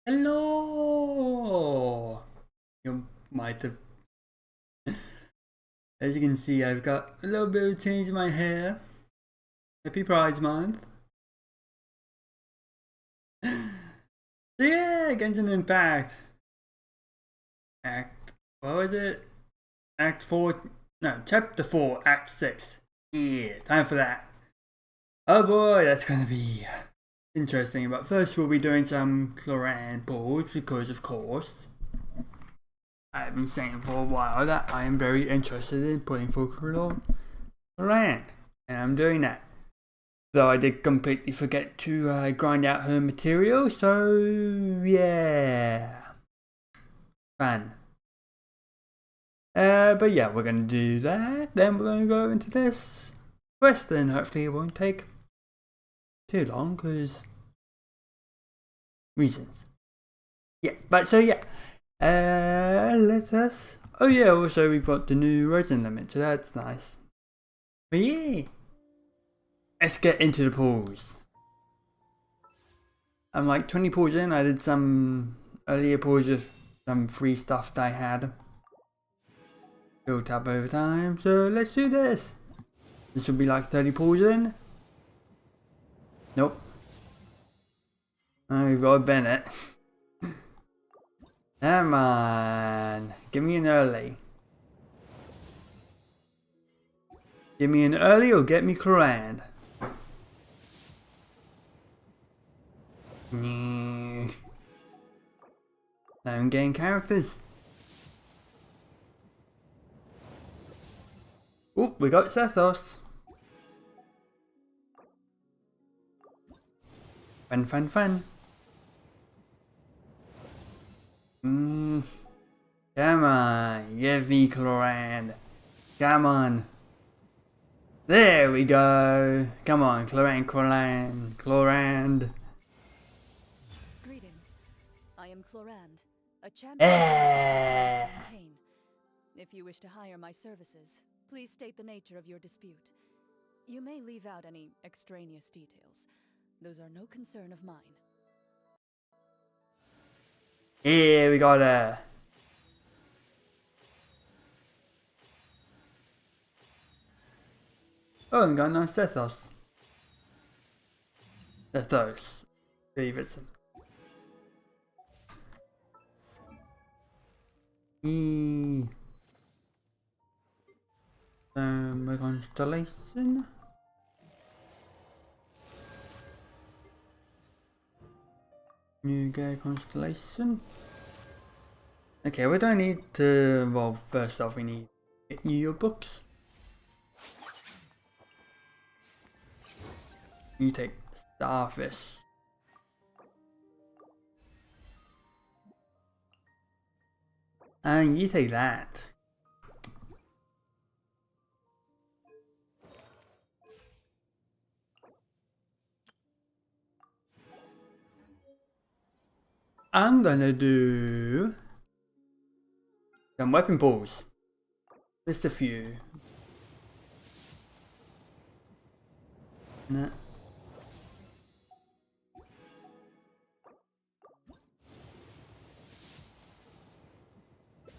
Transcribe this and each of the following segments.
Hello! You might have. As you can see, I've got a little bit of change in my hair. Happy Pride Month. So yeah, Genshin Impact. What was it? Act 4. No, Chapter 4, Act 6. Yeah, time for that. Oh boy, that's gonna be interesting. But first, we'll be doing some clorinde pulls because, of course, I've been saying for a while that I am very interested in pulling for clorinde, and I'm doing that. Though I did completely forget to grind out her material, so yeah, fun. But yeah, we're gonna do that. Then we're gonna go into this quest, and hopefully it won't take too long, cause reasons. Yeah, but so yeah, let us. Oh yeah, also we've got the new resin limit, so that's nice. But yeah, let's get into the pools. I'm like 20 pools in. I did some earlier pools with some free stuff that I had built up over time. So let's do this. This will be like 30 pools in. Nope. Oh, we've got a Bennett. Come on. Give me an early. Give me an early or get me clorinde. I'm getting characters. Oh, we got Sethos. Fun, fun, fun. Come on, give me clorinde. Come on. There we go. Come on, clorinde, clorinde, clorinde. Greetings. I am Clorinde, a champion Eh. to maintain. If you wish to hire my services, please state the nature of your dispute. You may leave out any extraneous details. Those are no concern of mine. Here we got her. Oh, and got nice Sethos. Sethos. Davidson. My constellation. New gay constellation. Okay, we don't need to. Well, first off, we need to get new books. You take Starfish. And you take that. I'm gonna do some weapon pulls. Just a few. Nah.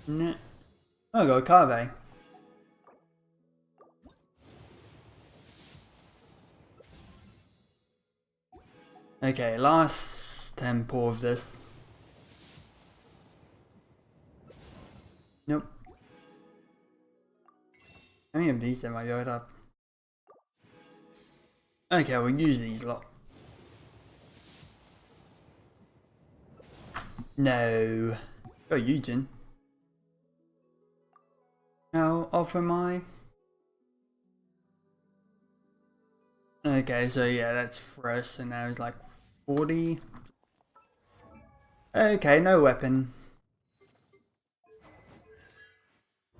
Nah. Oh, I got a Carve. Okay, last tempo of this. Nope. How many of these am I built up? Okay, we'll use these lot. No. Oh, Eugen. How often am I? Okay, so yeah, that's first, and now it's like 40. Okay, no weapon.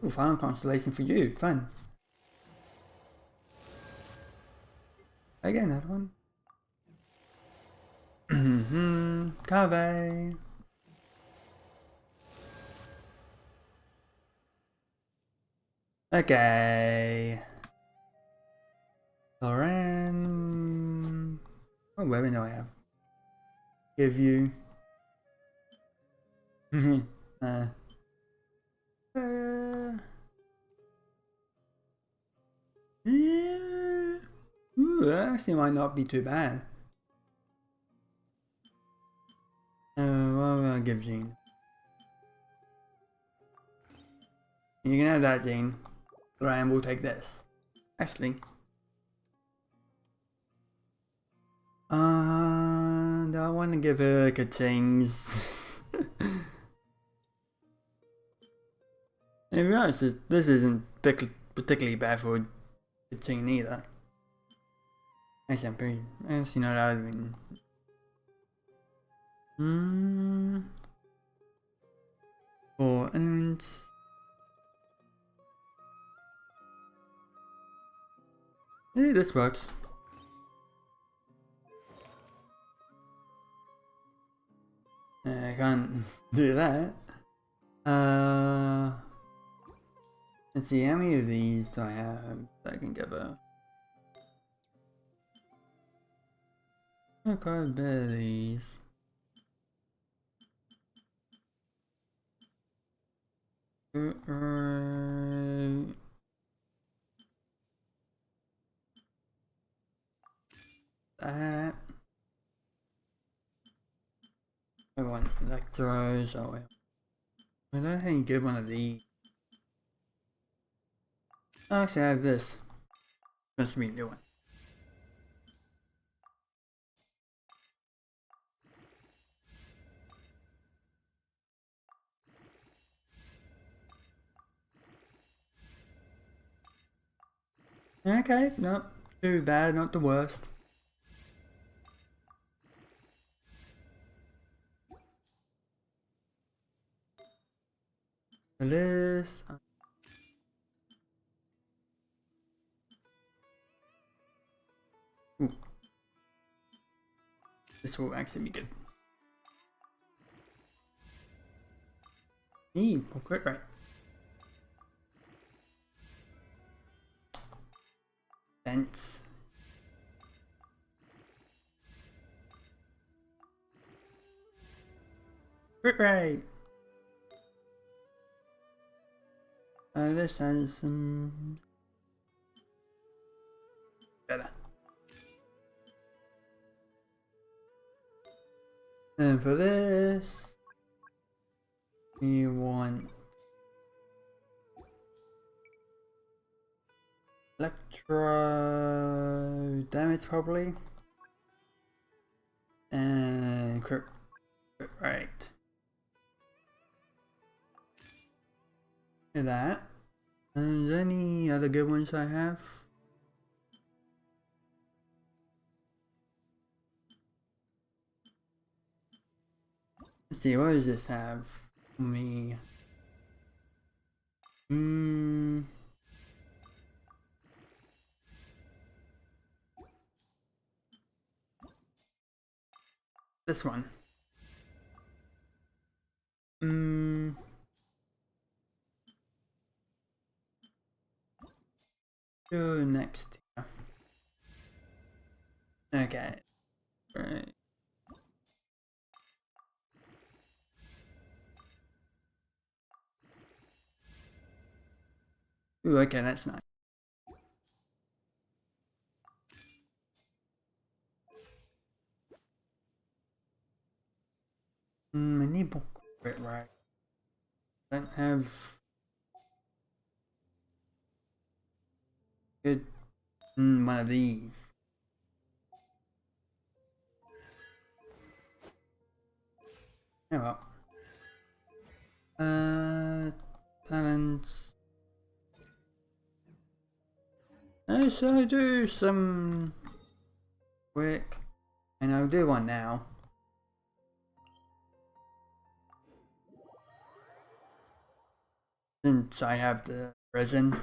Ooh, final constellation for you. Fun. Again, that one. Cave. Okay. Lauren. What weapon do I have? Give you. uh, yeah. Ooh, that actually might not be too bad. What am I gonna give Jean? You can have that, Jean. Ryan will take this. Actually. Do I want to give her Katings? To be honest, this isn't particularly bad for Kating either. Actually, I'm pretty. Actually, not I mean. Four elements. Hey, this works. I can't do that. Let's see, how many of these do I have that I can give her? Quite a bit of these. That. I want electros. Oh, wait. I don't know how you get one of these. Actually, I have this. Must be a new one. Okay, not too bad, not the worst. This. Ooh. This will actually be good. Crit right. Fence. Crit right. This has some better. And for this, we want electro damage probably, and crit right. Look at that. And is there any other good ones I have? Let's see, what does this have for me? This one. Go next. Okay. Right. Ooh, okay, that's nice. I need more crit right. I don't have good one of these. Oh well. Talents. I shall do some quick, and I'll do one now. Since I have the resin.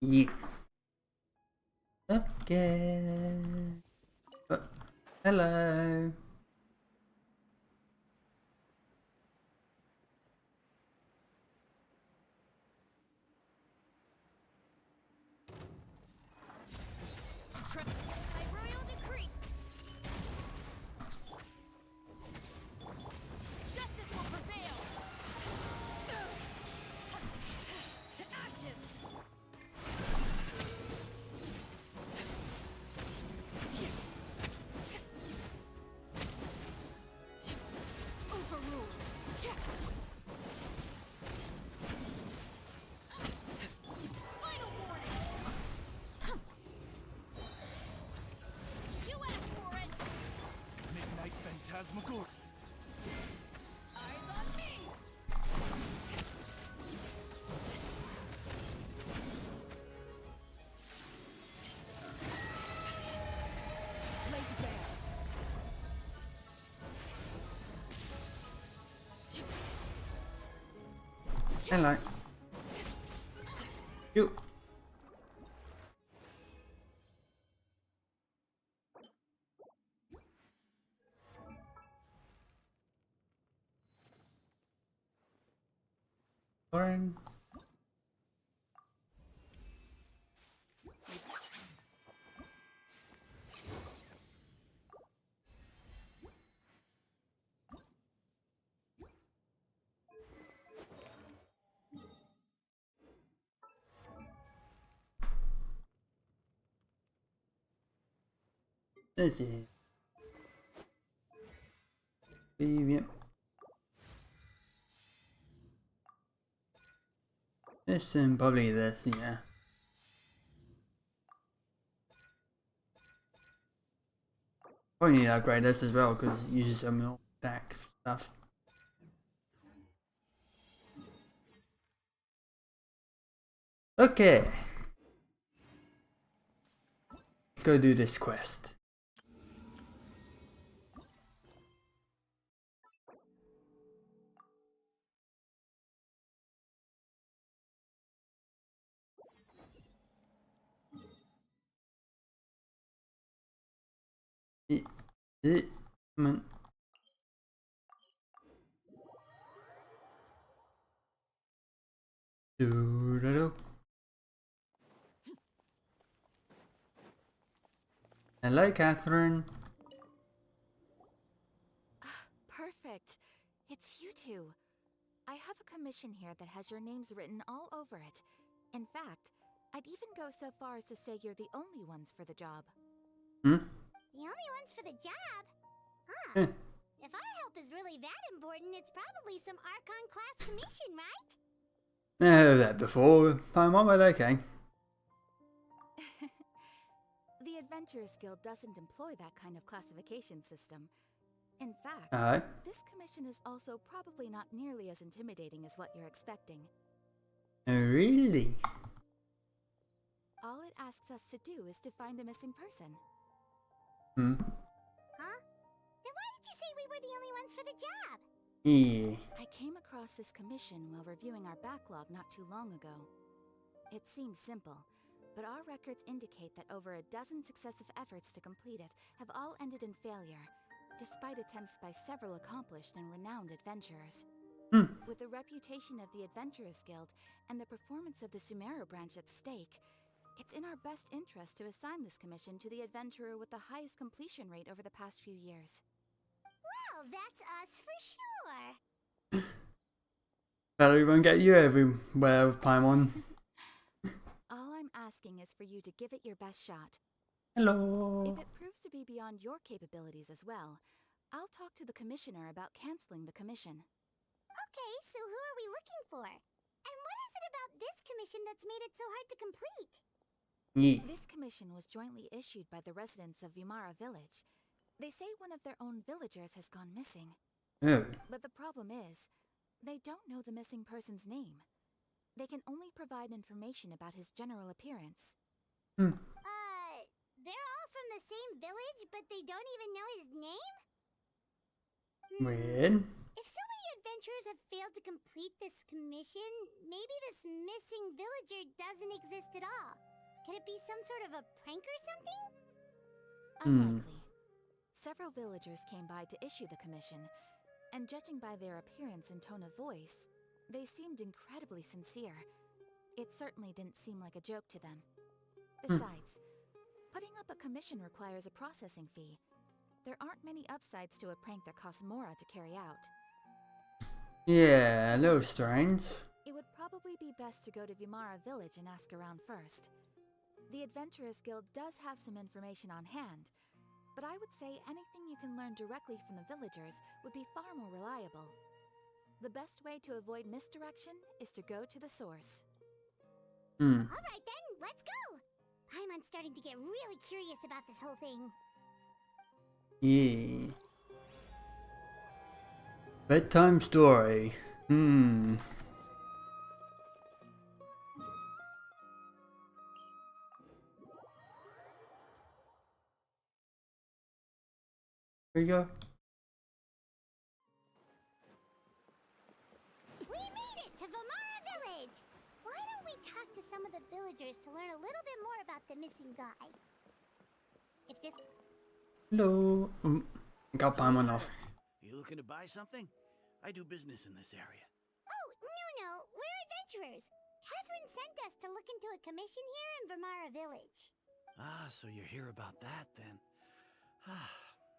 Yeah. Okay. Hello. Eyes on me! Lay bare. Hello. You. Lauren. This is. Yep. This and probably this, yeah. Probably need to upgrade this as well because it uses some more attack stuff. Okay. Let's go do this quest. Come on. Do-do-do. Hello, Catherine. Perfect. It's you two. I have a commission here that has your names written all over it. In fact, I'd even go so far as to say you're the only ones for the job. The only ones for the job? Huh. Eh. If our help is really that important, it's probably some Archon class commission, right? I heard that before. Fine, one but okay. The Adventurers Guild doesn't employ that kind of classification system. In fact, Alright. this commission is also probably not nearly as intimidating as what you're expecting. Oh, really? All it asks us to do is to find a missing person. Huh? Then why did you say we were the only ones for the job? Yeah. I came across this commission while reviewing our backlog not too long ago. It seems simple, but our records indicate that over a dozen successive efforts to complete it have all ended in failure, despite attempts by several accomplished and renowned adventurers. With the reputation of the Adventurers Guild and the performance of the Sumeru branch at stake, it's in our best interest to assign this commission to the adventurer with the highest completion rate over the past few years. Well, that's us for sure. Well, we won't get you everywhere with Paimon. All I'm asking is for you to give it your best shot. Hello. If it proves to be beyond your capabilities as well, I'll talk to the commissioner about canceling the commission. Okay, so who are we looking for? And what is it about this commission that's made it so hard to complete? Yeah. This commission was jointly issued by the residents of Vimara village. They say one of their own villagers has gone missing. Oh. But the problem is, they don't know the missing person's name. They can only provide information about his general appearance. They're all from the same village, but they don't even know his name? Weird. If so many adventurers have failed to complete this commission, maybe this missing villager doesn't exist at all. Could it be some sort of a prank or something? Unlikely. Several villagers came by to issue the commission, and judging by their appearance and tone of voice, they seemed incredibly sincere. It certainly didn't seem like a joke to them. Besides, putting up a commission requires a processing fee. There aren't many upsides to a prank that costs Mora to carry out. Yeah, a little strange. It would probably be best to go to Vimara village and ask around first. The Adventurers Guild does have some information on hand, but I would say anything you can learn directly from the villagers would be far more reliable. The best way to avoid misdirection is to go to the source. Alright then, let's go! Paimon's starting to get really curious about this whole thing. Yeah. Bedtime story. Here you go. We made it to Vamara Village! Why don't we talk to some of the villagers to learn a little bit more about the missing guy? If this... Hello. Got Paimon off. You looking to buy something? I do business in this area. Oh, no, we're adventurers. Catherine sent us to look into a commission here in Vamara Village. Ah, so you're here about that then. Ah,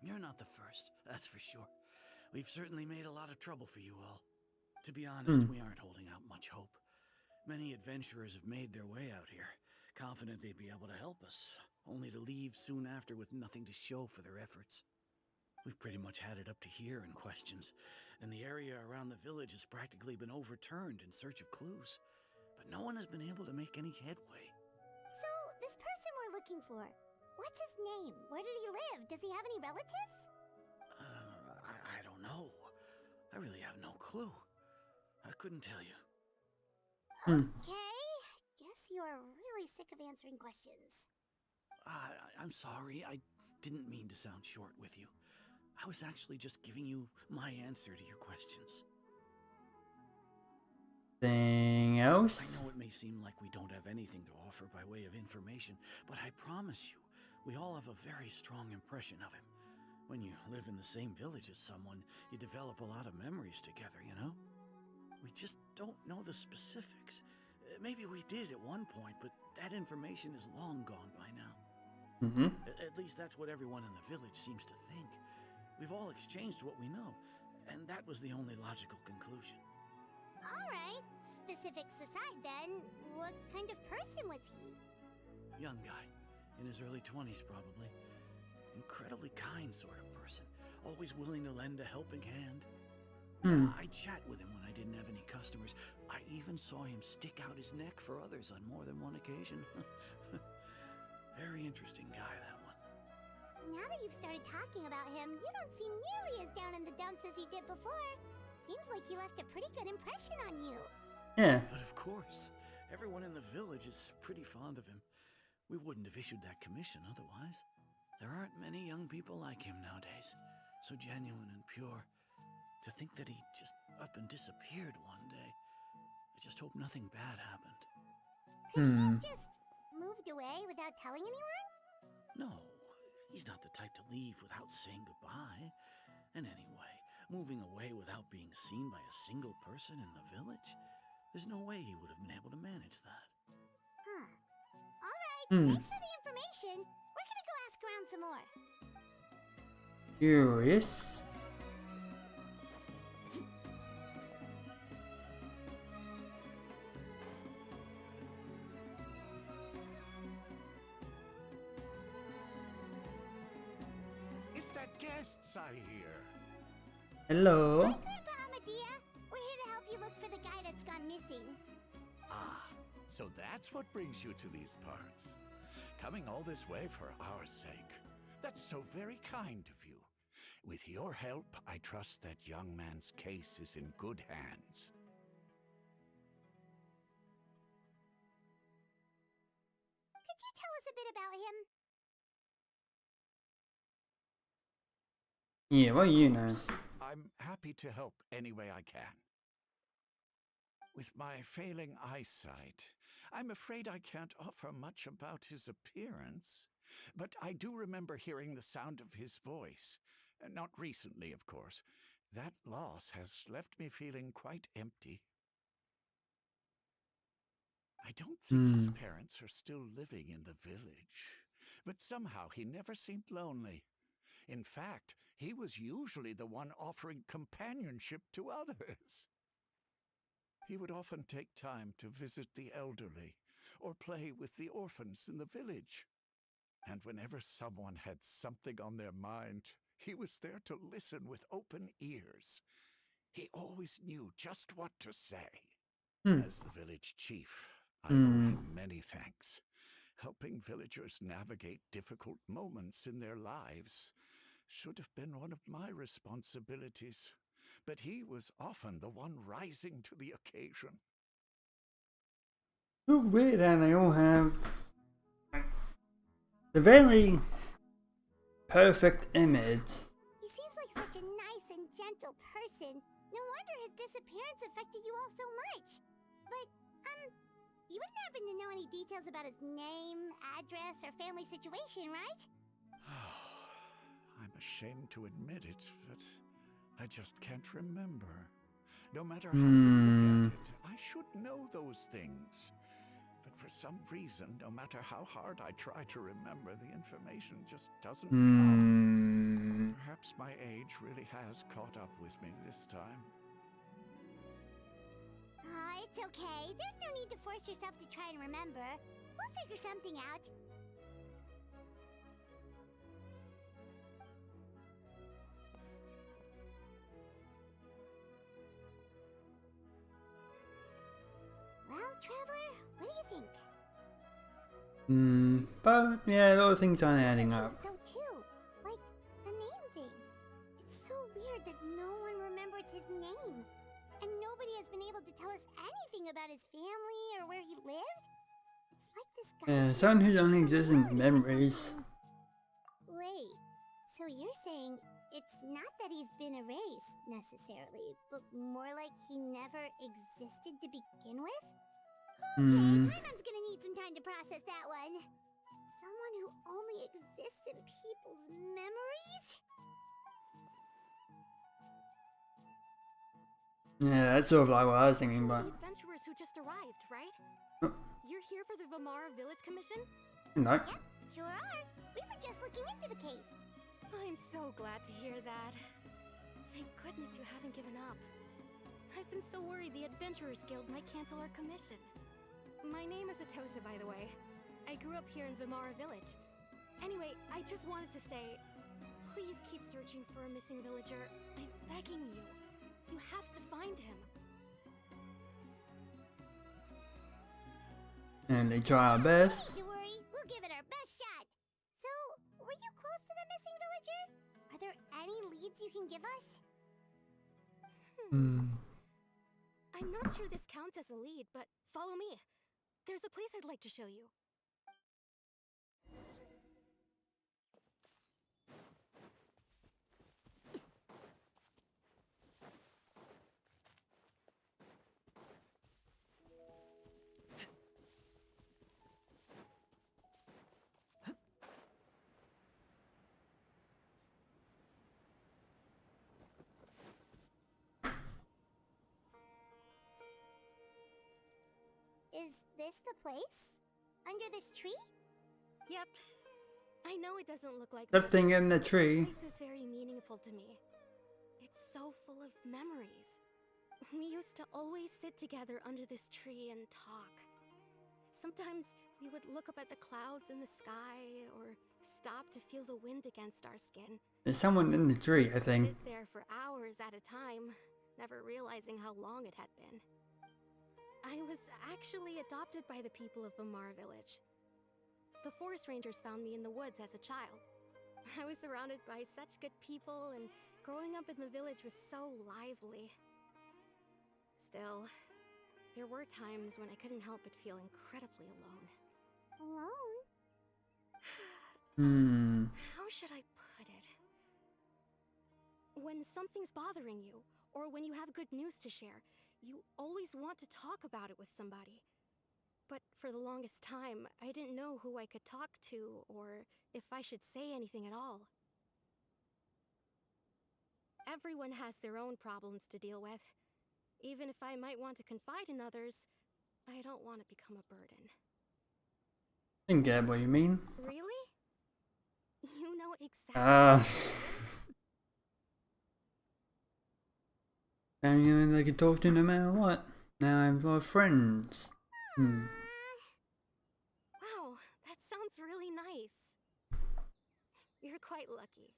you're not the first, that's for sure. We've certainly made a lot of trouble for you all. To be honest, we aren't holding out much hope. Many adventurers have made their way out here, confident they'd be able to help us, only to leave soon after with nothing to show for their efforts. We've pretty much had it up to here in questions, and the area around the village has practically been overturned in search of clues. But no one has been able to make any headway. So, this person we're looking for, what's his name? Where did he live? Does he have any relatives? I don't know. I really have no clue. I couldn't tell you. Okay, guess you're really sick of answering questions. I'm sorry, I didn't mean to sound short with you. I was actually just giving you my answer to your questions. Anything else? I know it may seem like we don't have anything to offer by way of information, but I promise you, we all have a very strong impression of him. When you live in the same village as someone, you develop a lot of memories together, you know? We just don't know the specifics. Maybe we did at one point, but that information is long gone by now. At least that's what everyone in the village seems to think. We've all exchanged what we know, and that was the only logical conclusion. Alright, specifics aside then, what kind of person was he? Young guy, in his early 20s probably. Incredibly kind sort of person, always willing to lend a helping hand. I'd chat with him when I didn't have any customers. I even saw him stick out his neck for others on more than one occasion. Very interesting guy, that one. Now that you've started talking about him, you don't seem nearly as down in the dumps as you did before. Seems like he left a pretty good impression on you. Yeah. But of course, everyone in the village is pretty fond of him. We wouldn't have issued that commission otherwise. There aren't many young people like him nowadays, so genuine and pure. To think that he just up and disappeared one day. I just hope nothing bad happened. Could he have just moved away without telling anyone? No, he's not the type to leave without saying goodbye. And anyway, moving away without being seen by a single person in the village? There's no way he would have been able to manage that. Huh. Alright, thanks for the information. We're gonna go ask around some more. Curious. Is that guests I hear? Hello. Hi, Grandpa Amadea. We're here to help you look for the guy that's gone missing. Ah, so that's what brings you to these parts. Coming all this way for our sake. That's so very kind of you. With your help, I trust that young man's case is in good hands. Could you tell us a bit about him? Yeah, what you know? I'm happy to help any way I can. With my failing eyesight, I'm afraid I can't offer much about his appearance. But I do remember hearing the sound of his voice. Not recently, of course. That loss has left me feeling quite empty. I don't think his parents are still living in the village. But somehow he never seemed lonely. In fact, he was usually the one offering companionship to others. He would often take time to visit the elderly or play with the orphans in the village. And whenever someone had something on their mind, he was there to listen with open ears. He always knew just what to say. As the village chief, I owe him many thanks. Helping villagers navigate difficult moments in their lives should have been one of my responsibilities. but he was often the one rising to the occasion. So weird how they all have the very perfect image. He seems like such a nice and gentle person. No wonder his disappearance affected you all so much. But, you wouldn't happen to know any details about his name, address, or family situation, right? I'm ashamed to admit it, but I just can't remember. No matter how you look at it, I should know those things. But for some reason, no matter how hard I try to remember, the information just doesn't come. Perhaps my age really has caught up with me this time. It's okay. There's no need to force yourself to try and remember. We'll figure something out. Well, Traveler, what do you think? But yeah, a lot of things aren't adding up. So too. Like, the name thing. It's so weird that no one remembers his name. And nobody has been able to tell us anything about his family or where he lived. It's like this guy. Yeah, someone who only exists in memories. Wait, so you're saying it's not that he's been erased, necessarily, but more like he never existed to begin with? Okay, Paimon's gonna need some time to process that one. Someone who only exists in people's memories? Yeah, that's sort of like what I was thinking, but The adventurers who just arrived, right? Oh. You're here for the Vamara Village Commission? no. Yep, sure are. We were just looking into the case. I'm so glad to hear that. Thank goodness you haven't given up. I've been so worried the Adventurers Guild might cancel our commission. My name is Atosa, by the way. I grew up here in Vamara Village. Anyway, I just wanted to say, please keep searching for a missing villager. I'm begging you. You have to find him. And they try our best. Don't worry, we'll give it our best shot. So, were you close to the missing villager? Are there any leads you can give us? I'm not sure this counts as a lead, but follow me. There's a place I'd like to show you. Is this the place? Under this tree? Yep. I know it doesn't look like The much, thing in the but tree. This place is very meaningful to me. It's so full of memories. We used to always sit together under this tree and talk. Sometimes we would look up at the clouds in the sky or stop to feel the wind against our skin. There's someone in the tree, I think. Sit there for hours at a time, never realizing how long it had been. I was actually adopted by the people of Vamara Village. The forest rangers found me in the woods as a child. I was surrounded by such good people, and growing up in the village was so lively. Still, there were times when I couldn't help but feel incredibly alone. Alone? How should I put it? When something's bothering you, or when you have good news to share, you always want to talk about it with somebody. But for the longest time, I didn't know who I could talk to, or if I should say anything at all. Everyone has their own problems to deal with. Even if I might want to confide in others, I don't want to become a burden. I can get what you mean. Really? You know exactly. And you know, they can talk to no matter what. Now I'm our friends. Wow, that sounds really nice. You're quite lucky.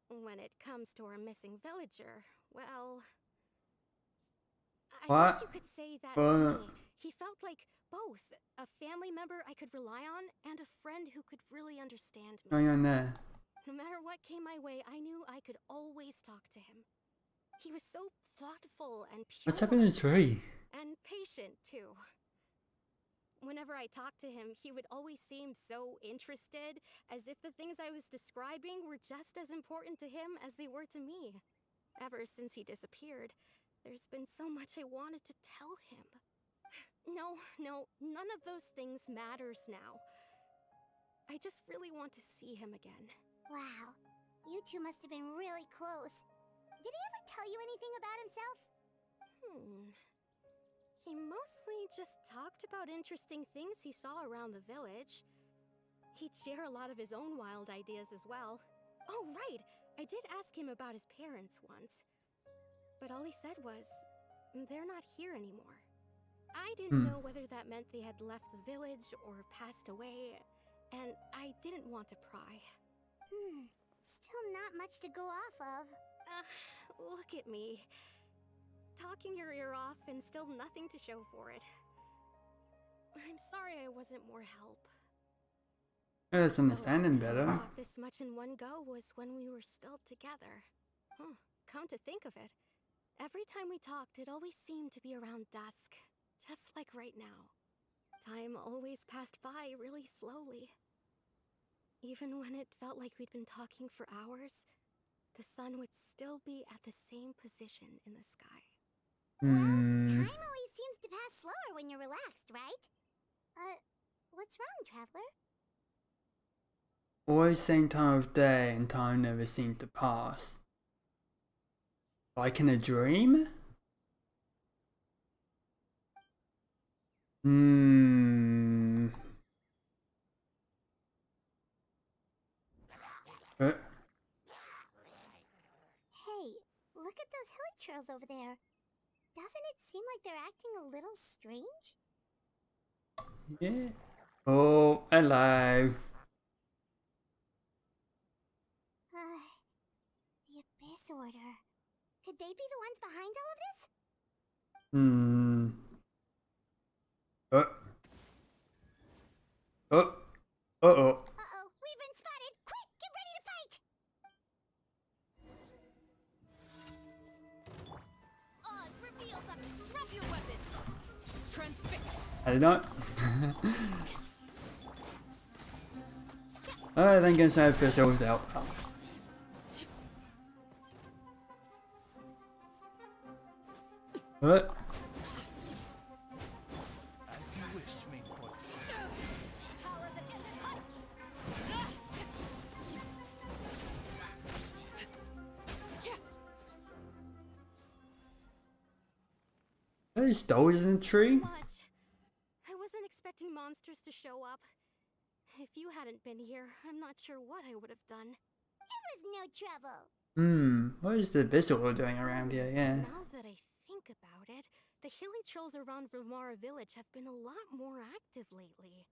When it comes to our missing villager, well, I guess you could say that to me. He felt like both a family member I could rely on and a friend who could really understand me. Going on there. No matter what came my way, I knew I could always talk to him. He was so thoughtful and pure. What's happening to the tree? And patient, too. Whenever I talked to him, he would always seem so interested, as if the things I was describing were just as important to him as they were to me. Ever since he disappeared, there's been so much I wanted to tell him. No, none of those things matters now. I just really want to see him again. Wow, you two must have been really close. Did he ever tell you anything about himself? He mostly just talked about interesting things he saw around the village. He'd share a lot of his own wild ideas as well. Oh, right! I did ask him about his parents once. But all he said was, they're not here anymore. I didn't know whether that meant they had left the village or passed away, and I didn't want to pry. Still not much to go off of. Look at me. Talking your ear off and still nothing to show for it. I'm sorry I wasn't more help. That's understanding better. Talk this much in one go was when we were still together. Come to think of it, every time we talked, it always seemed to be around dusk, just like right now. Time always passed by really slowly. Even when it felt like we'd been talking for hours, the sun would still be at the same position in the sky. Well, time always seems to pass slower when you're relaxed, right? What's wrong, Traveler? Always same time of day and time never seemed to pass. Like in a dream? Hey, look at those hilichurls over there. Doesn't it seem like they're acting a little strange? Yeah. Oh, hello. The Abyss Order. Could they be the ones behind all of this? Uh-oh. Uh-oh, we've been spotted! Quick, get ready to fight! Oz, reveal them! Drop your weapons! Transfixed! I did not. Alright, then Genshin have first always out. What? As you wish, Mainford. Power that isn't light! Are these dolls in the tree? Much. I wasn't expecting monsters to show up. If you hadn't been here, I'm not sure what I would have done. It was no trouble. What is the Abyss Order doing around here? Yeah. Now that I think about it, the hilly trolls around Vimara village have been a lot more active lately.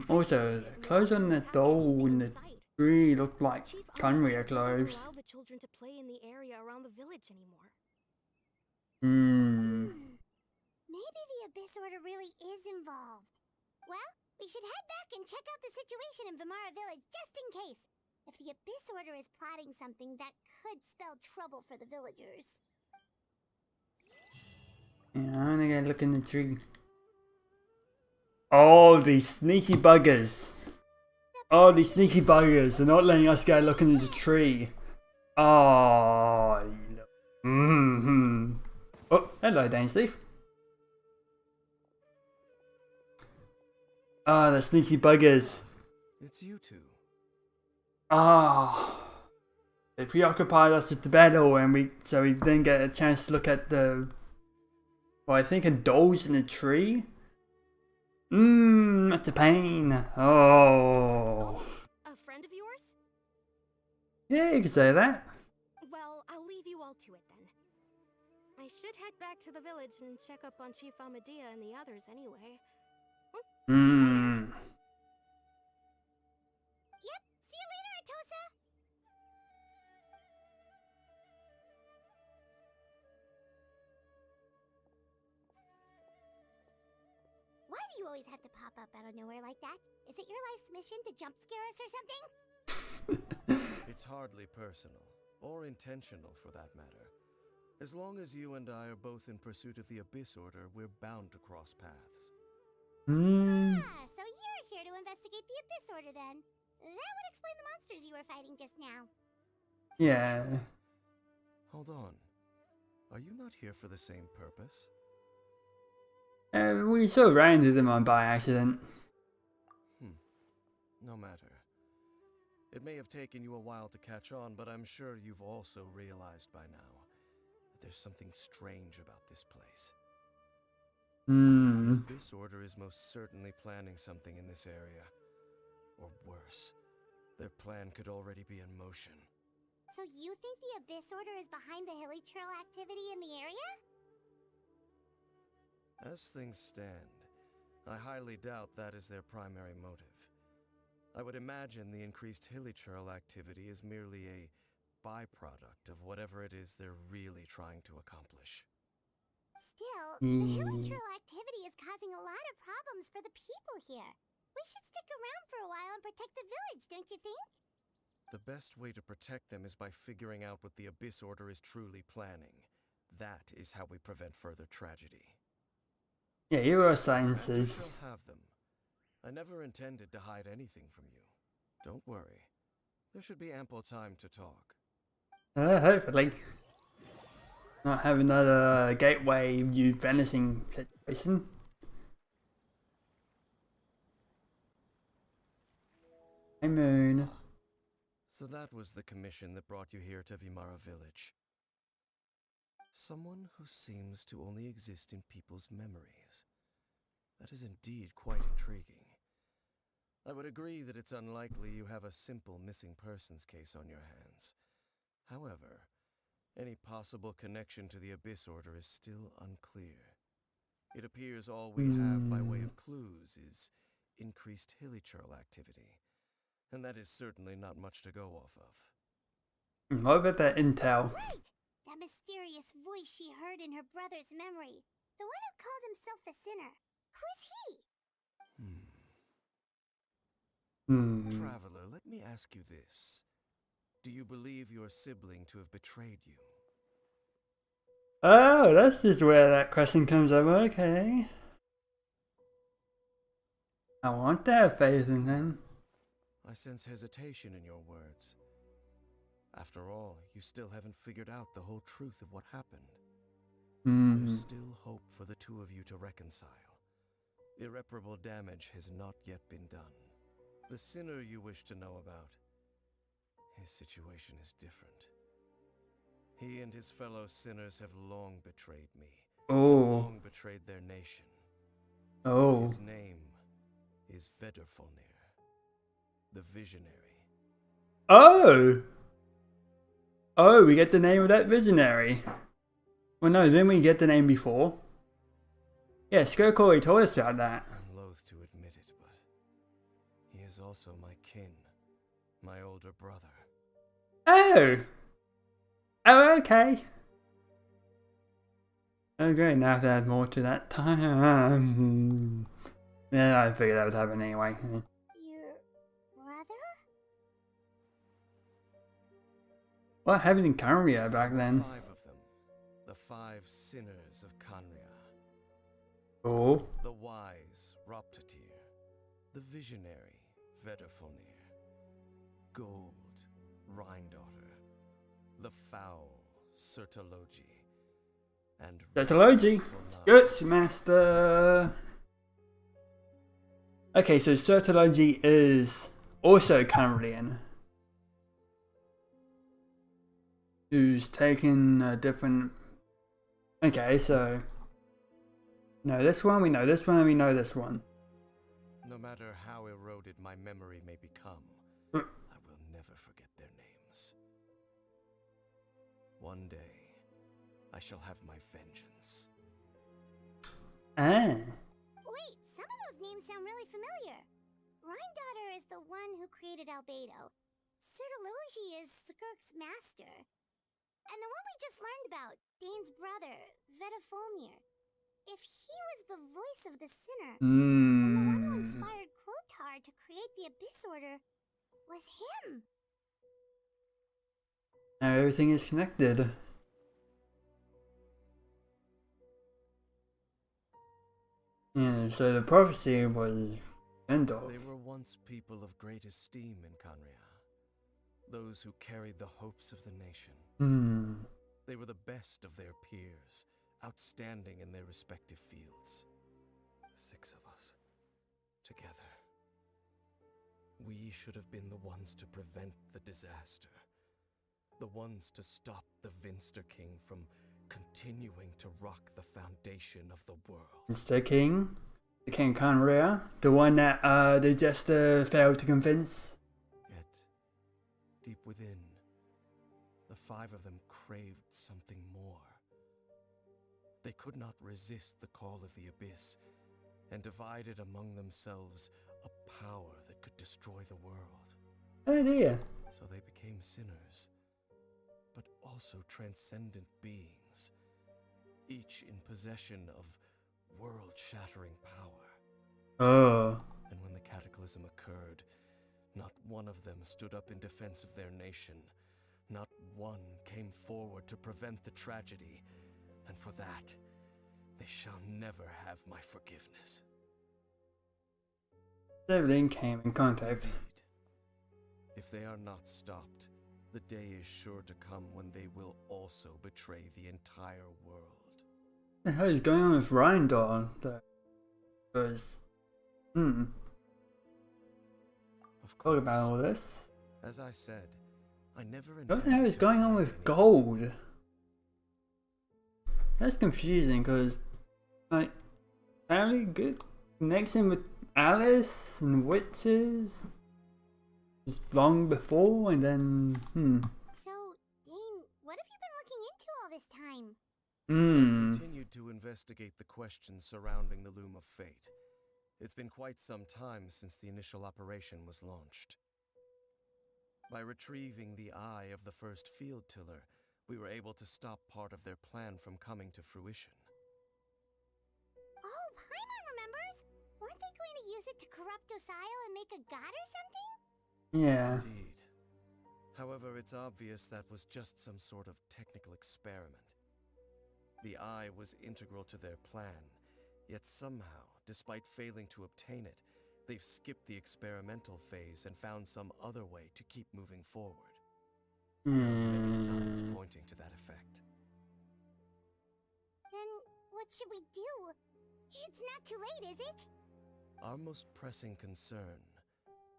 Also, the clothes on the doll in the tree look like Chief Conria Archon clothes. doesn't allow the children to play in the area around the village anymore. Maybe the Abyss Order really is involved. Well, we should head back and check out the situation in Vimara village just in case. If the Abyss Order is plotting something that could spell trouble for the villagers. Yeah, I'm gonna go look in the tree. Oh, these sneaky buggers. Oh, these sneaky buggers. They're not letting us go look into the tree. Oh. Oh, hello, Dainsleaf. Ah, the sneaky buggers. It's you two. Ah. They preoccupied us with the battle and we didn't get a chance to look at the, well, I think a dolls in the tree. That's a pain. Oh. A friend of yours? Yeah, you can say that. Well, I'll leave you all to it then. I should head back to the village and check up on Chief Amadea and the others anyway. Yep, see you later, Atosa! Why do you always have to pop up out of nowhere like that? Is it your life's mission to jump scare us or something? It's hardly personal. or intentional for that matter. As long as you and I are both in pursuit of the Abyss Order, we're bound to cross paths. Ah, so you're here to investigate the Abyss Order then. That would explain the monsters you were fighting just now. Yeah. Hold on. Are you not here for the same purpose? We sort of ran into them on by accident. No matter. It may have taken you a while to catch on, but I'm sure you've also realized by now that there's something strange about this place. The Abyss Order is most certainly planning something in this area. Or worse, their plan could already be in motion. So you think the Abyss Order is behind the hilly trail activity in the area? As things stand, I highly doubt that is their primary motive. I would imagine the increased hilichurl activity is merely a byproduct of whatever it is they're really trying to accomplish. Still, the hilly trail activity is causing a lot of problems for the people here. We should stick around for a while and protect the village, don't you think? The best way to protect them is by figuring out what the Abyss Order is truly planning. That is how we prevent further tragedy. Yeah, you are You sciences. shall have them. I never intended to hide anything from you. Don't worry. There should be ample time to talk. Hopefully. Not have another gateway you vanishing situation. Hey Moon. So that was the commission that brought you here to Vimara Village. Someone who seems to only exist in people's memories. That is indeed quite intriguing. I would agree that it's unlikely you have a simple missing persons case on your hands. However, any possible connection to the Abyss Order is still unclear. It appears all we have by way of clues is increased hilichurl activity, and that is certainly not much to go off of. What about that intel? Right! That mysterious voice she heard in her brother's memory. The one who called himself a sinner. Who is he? Traveler, let me ask you this. Do you believe your sibling to have betrayed you? Oh, that's just where that question comes up. Okay. I want to have faith in them. I sense hesitation in your words. After all, you still haven't figured out the whole truth of what happened. There's still hope for the two of you to reconcile. Irreparable damage has not yet been done. The sinner you wish to know about, his situation is different. He and his fellow sinners have long betrayed me. Long betrayed their nation. His name is Vedderfolnir, the Visionary. Oh, we get the name of that visionary. Well, no, didn't we get the name before? Yeah, Skirk already told us about that. I'm loath to admit it, but he is also my kin, my older brother. Oh, okay. Oh, great, now I have to add more to that time. Yeah, I figured that would happen anyway. Your brother? What happened in Canria back then? 5 of them, the 5 sinners of Canria. Oh. The wise Roptatir, the visionary Vedderfolnir, Gold Rhindaughter, the foul Sertologi, and Sertologi. Good, Master. Okay, so Sertologi is also Canrian. Who's taken a different... Okay, so... No, this one, we know this one, and we know this one. No matter how eroded my memory may become, I will never forget their names. One day, I shall have my vengeance. Ah. Wait, some of those names sound really familiar. Rhindaughter is the one who created Albedo. Sertologi is Skirk's master. And the one we just learned about, Dane's brother, Vedderfolnir. If he was the voice of the sinner, then the one who inspired Clotar to create the Abyss Order was him. Now everything is connected. Yeah, so the prophecy was Gandalf. They were once people of great esteem in Canria, those who carried the hopes of the nation. They were the best of their peers, outstanding in their respective fields. 6 of us, together. We should have been the ones to prevent the disaster. The ones to stop the Vinster King from continuing to rock the foundation of the world. Mr. King? The King Conria? The one that the Jester failed to convince? Yet, deep within, the 5 of them craved something more. They could not resist the call of the Abyss, and divided among themselves a power that could destroy the world. Oh dear. So they became sinners, but also transcendent beings, each in possession of world-shattering power. Oh. And when the cataclysm occurred, not one of them stood up in defense of their nation. Not one came forward to prevent the tragedy, and for that, they shall never have my forgiveness. Everything came in contact. Indeed. If they are not stopped, the day is sure to come when they will also betray the entire world. What the hell is going on with Rindor? Because, Of talk about all this. As I said, I never What the hell is going on with gold? That's confusing because, like, apparently good connection with Alice and witches was long before, and then So, Dane, what have you been looking into all this time? Continued to investigate the questions surrounding the Loom of Fate. It's been quite some time since the initial operation was launched. By retrieving the eye of the first field tiller, we were able to stop part of their plan from coming to fruition. Oh, Paimon remembers! Weren't they going to use it to corrupt Osile and make a god or something? yeah. Indeed. However, it's obvious that was just some sort of technical experiment. The eye was integral to their plan, yet somehow, despite failing to obtain it, they've skipped the experimental phase and found some other way to keep moving forward. Many signs pointing to that effect. Then, what should we do? It's not too late, is it? Our most pressing concern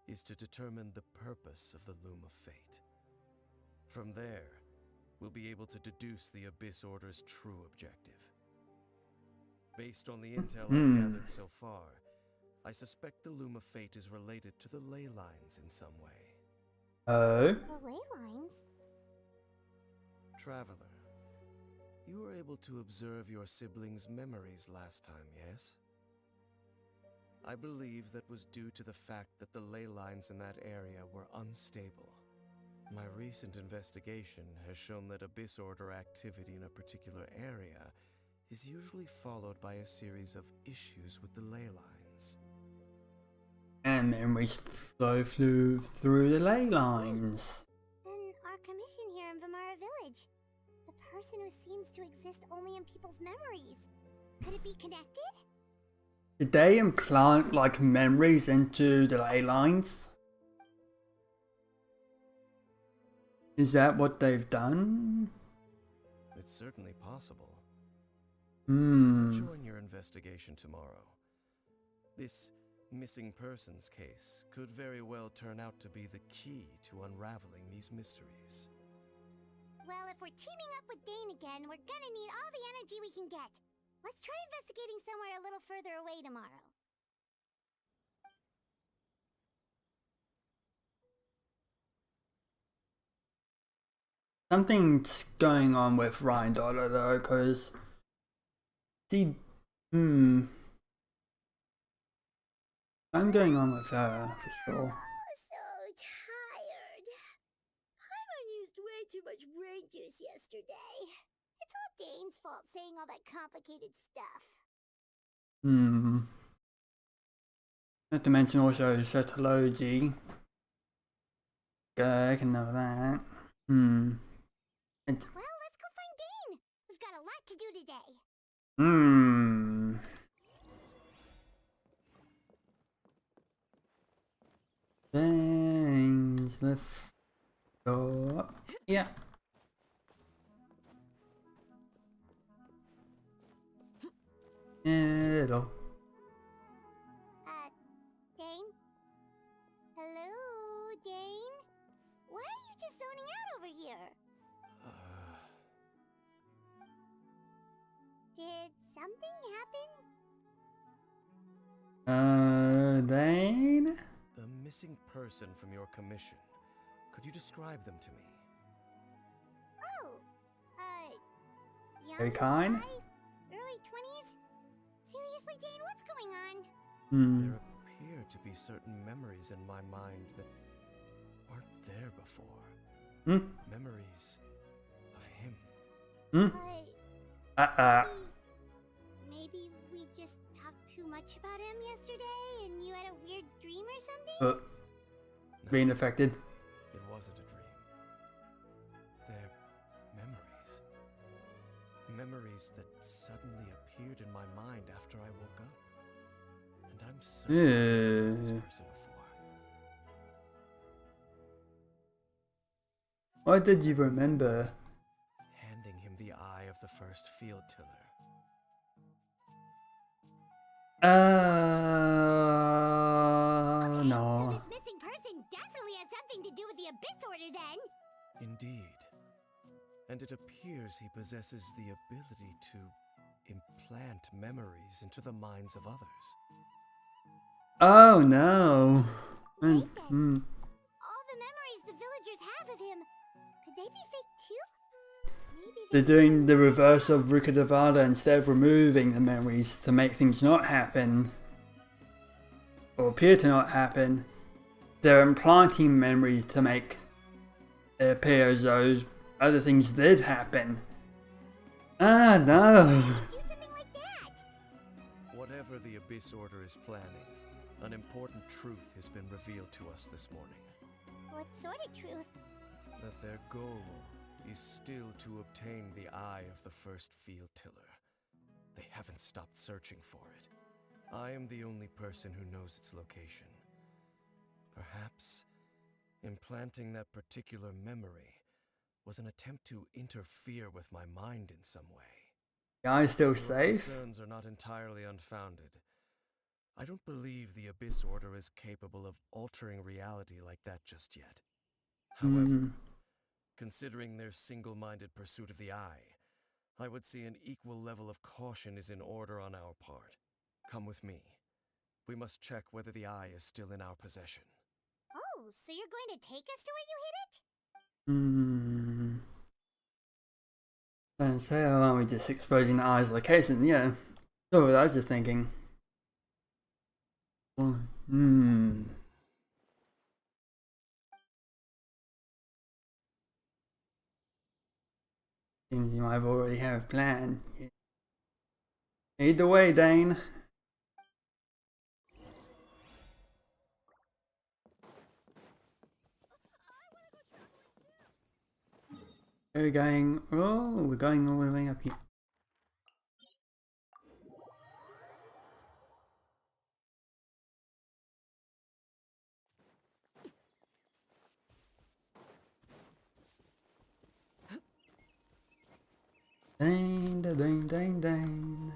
is to determine the purpose of the Loom of Fate. From there, we'll be able to deduce the Abyss Order's true objective. Based on the intel I've gathered so far, I suspect the Loom of Fate is related to the ley lines in some way. Oh? The ley lines? Traveler, you were able to observe your siblings' memories last time, yes? I believe that was due to the fact that the ley lines in that area were unstable. My recent investigation has shown that Abyss Order activity in a particular area is usually followed by a series of issues with the ley lines. And memories flow through the ley lines. Then our commission here in Vimara Village. The person who seems to exist only in people's memories. Could it be connected? Did they implant like memories into the ley lines? Is that what they've done? It's certainly possible. Hmm. Join your investigation tomorrow. This missing persons case could very well turn out to be the key to unraveling these mysteries. Well, if we're teaming up with Dane again, we're gonna need all the energy we can get. Let's try investigating somewhere a little further away tomorrow. Something's going on with Ryan Dollar though, because see, something going on with her for sure. Oh, so tired. Paimon used way too much brain juice yesterday. It's all Dane's fault saying all that complicated stuff. Not to mention also Cetology. I can know that. And Well, let's go find Dane. We've got a lot to do today. Things let's go up. Yeah. Hello. Dane? Hello, Dane? Why are you just zoning out over here? Did something happen? Dane? The missing person from your commission. Could you describe them to me? Oh, young Very kind. guy, early 20s? Seriously, Dane, what's going on? There appear to be certain memories in my mind that aren't there before. Memories of him. Maybe we just talked too much about him yesterday and you had a weird dream or something? Being affected. It wasn't a dream. They're memories. Memories that suddenly appeared in my mind after I woke up. And I'm certain I've met this person before. What did you remember? Handing him the eye of the first field tiller. So No. this missing person definitely has something to do with the Abyss Order then? Indeed. And it appears he possesses the ability to implant memories into the minds of others. Oh no. Wait then. All the memories the villagers have of him, could they be fake too? Maybe They're doing the reverse of Rukadavada. Instead of removing the memories to make things not happen, or appear to not happen, they're implanting memories to make it appear as though other things did happen. Ah, no. do something like that. Whatever the Abyss Order is planning, an important truth has been revealed to us this morning. What sort of truth? That their goal is still to obtain the eye of the first field tiller. They haven't stopped searching for it. I am the only person who knows its location. Perhaps implanting that particular memory was an attempt to interfere with my mind in some way. The eye's still Your safe? concerns are not entirely unfounded. I don't believe the Abyss Order is capable of altering reality like that just yet. However, considering their single-minded pursuit of the eye, I would say an equal level of caution is in order on our part. Come with me. We must check whether the eye is still in our possession. Oh, so you're going to take us to where you hid it? Don't say, aren't we just exposing the eye's location? Yeah. That's what I was just thinking. Seems you might have already have a plan. Either way, Dane. We're going all the way up here. Dane, Dane, Dane, Dane.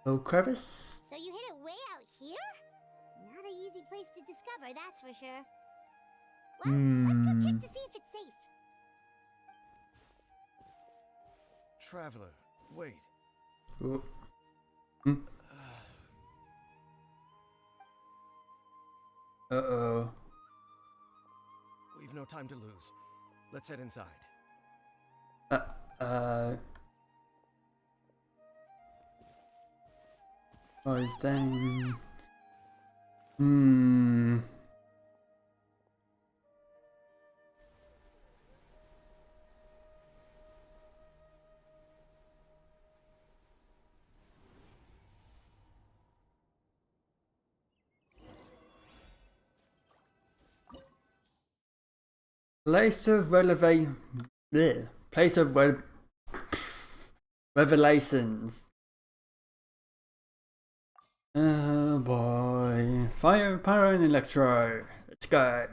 Little crevice. So you hid it way out here? Not an easy place to discover, that's for sure. Well, let's go check to see if it's safe. Traveler, wait. Oh. Uh-oh. We've no time to lose. Let's head inside. Oh, it's Dane. Place of revelations. Oh boy. Fire, Pyro, and Electro. Let's go.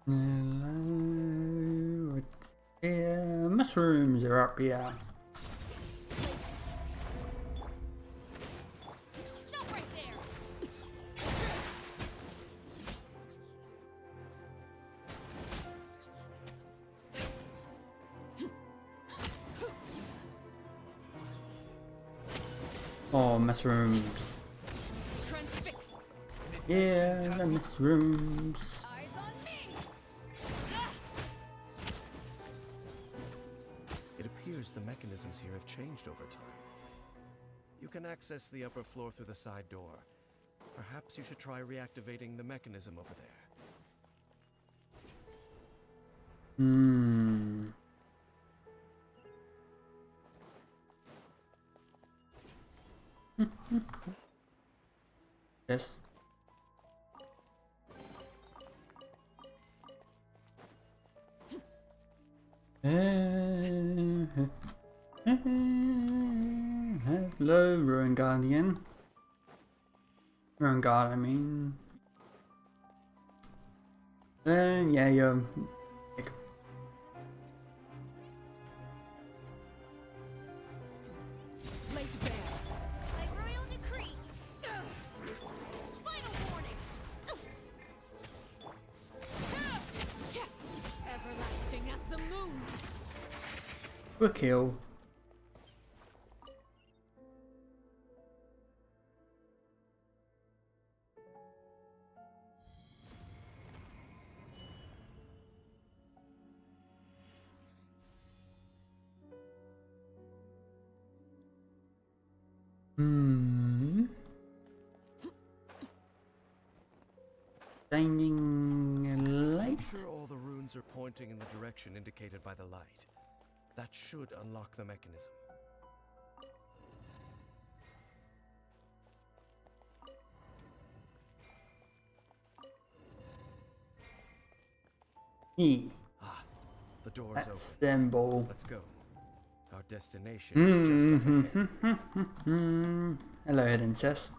Hello. Yeah, mushrooms are up here. Stop right there! Oh, mushrooms. Transfix! Yeah, the mushrooms. Eyes on me! It appears the mechanisms here have changed over time. You can access the upper floor through the side door. Perhaps you should try reactivating the mechanism over there. Hmm. Yes. Hello, Ruin Guardian. Ruin Guard, I mean. Then, yeah, you're. Laser bear! By royal decree! Final warning! Everlasting as the moon! Quick kill. Hmm. Shining light. Make sure all the runes are pointing in the direction indicated by the light. That should unlock the mechanism. E. Ah, the door is That open. symbol. Let's go. Our destination is just ahead. Hello, hidden chest.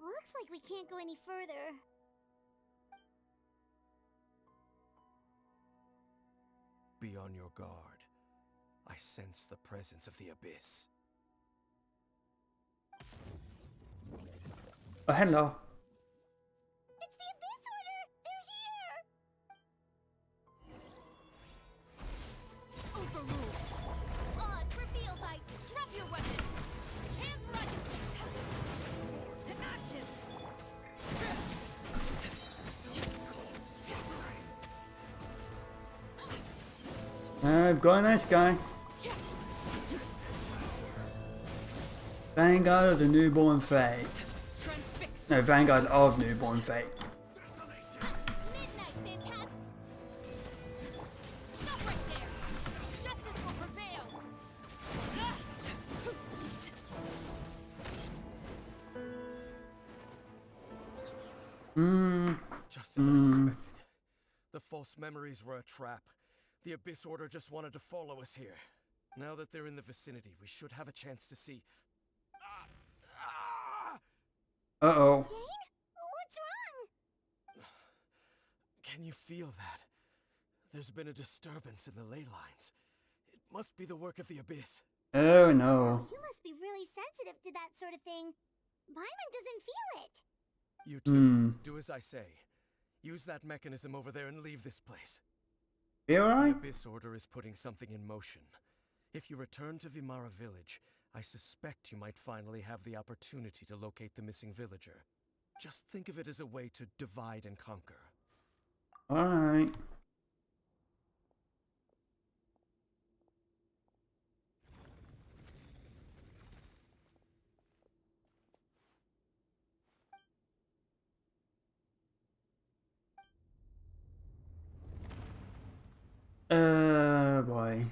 Looks like we can't go any further. Be on your guard. I sense the presence of the abyss. Oh, hello. It's the Abyss Order! They're here! Overruled! Oz revealed by... Drop your weapons! Hands right! To ashes! I've got a nice guy. Vanguard of the Newborn Fate. Transfix! No, Vanguard of Newborn Fate. Midnight, Phantasm! Stop right there! Justice will prevail! Just as I suspected. The false memories were a trap. The Abyss Order just wanted to follow us here. Now that they're in the vicinity, we should have a chance to see... Uh-oh. Dane? What's wrong? Can you feel that? There's been a disturbance in the ley lines. It must be the work of the Abyss. Oh no. You must be really sensitive to that sort of thing. Paimon doesn't feel it. You two, do as I say. Use that mechanism over there and leave this place. You The alright? Abyss Order is putting something in motion. If you return to Vimara Village, I suspect you might finally have the opportunity to locate the missing villager. Just think of it as a way to divide and conquer. Alright. Boy.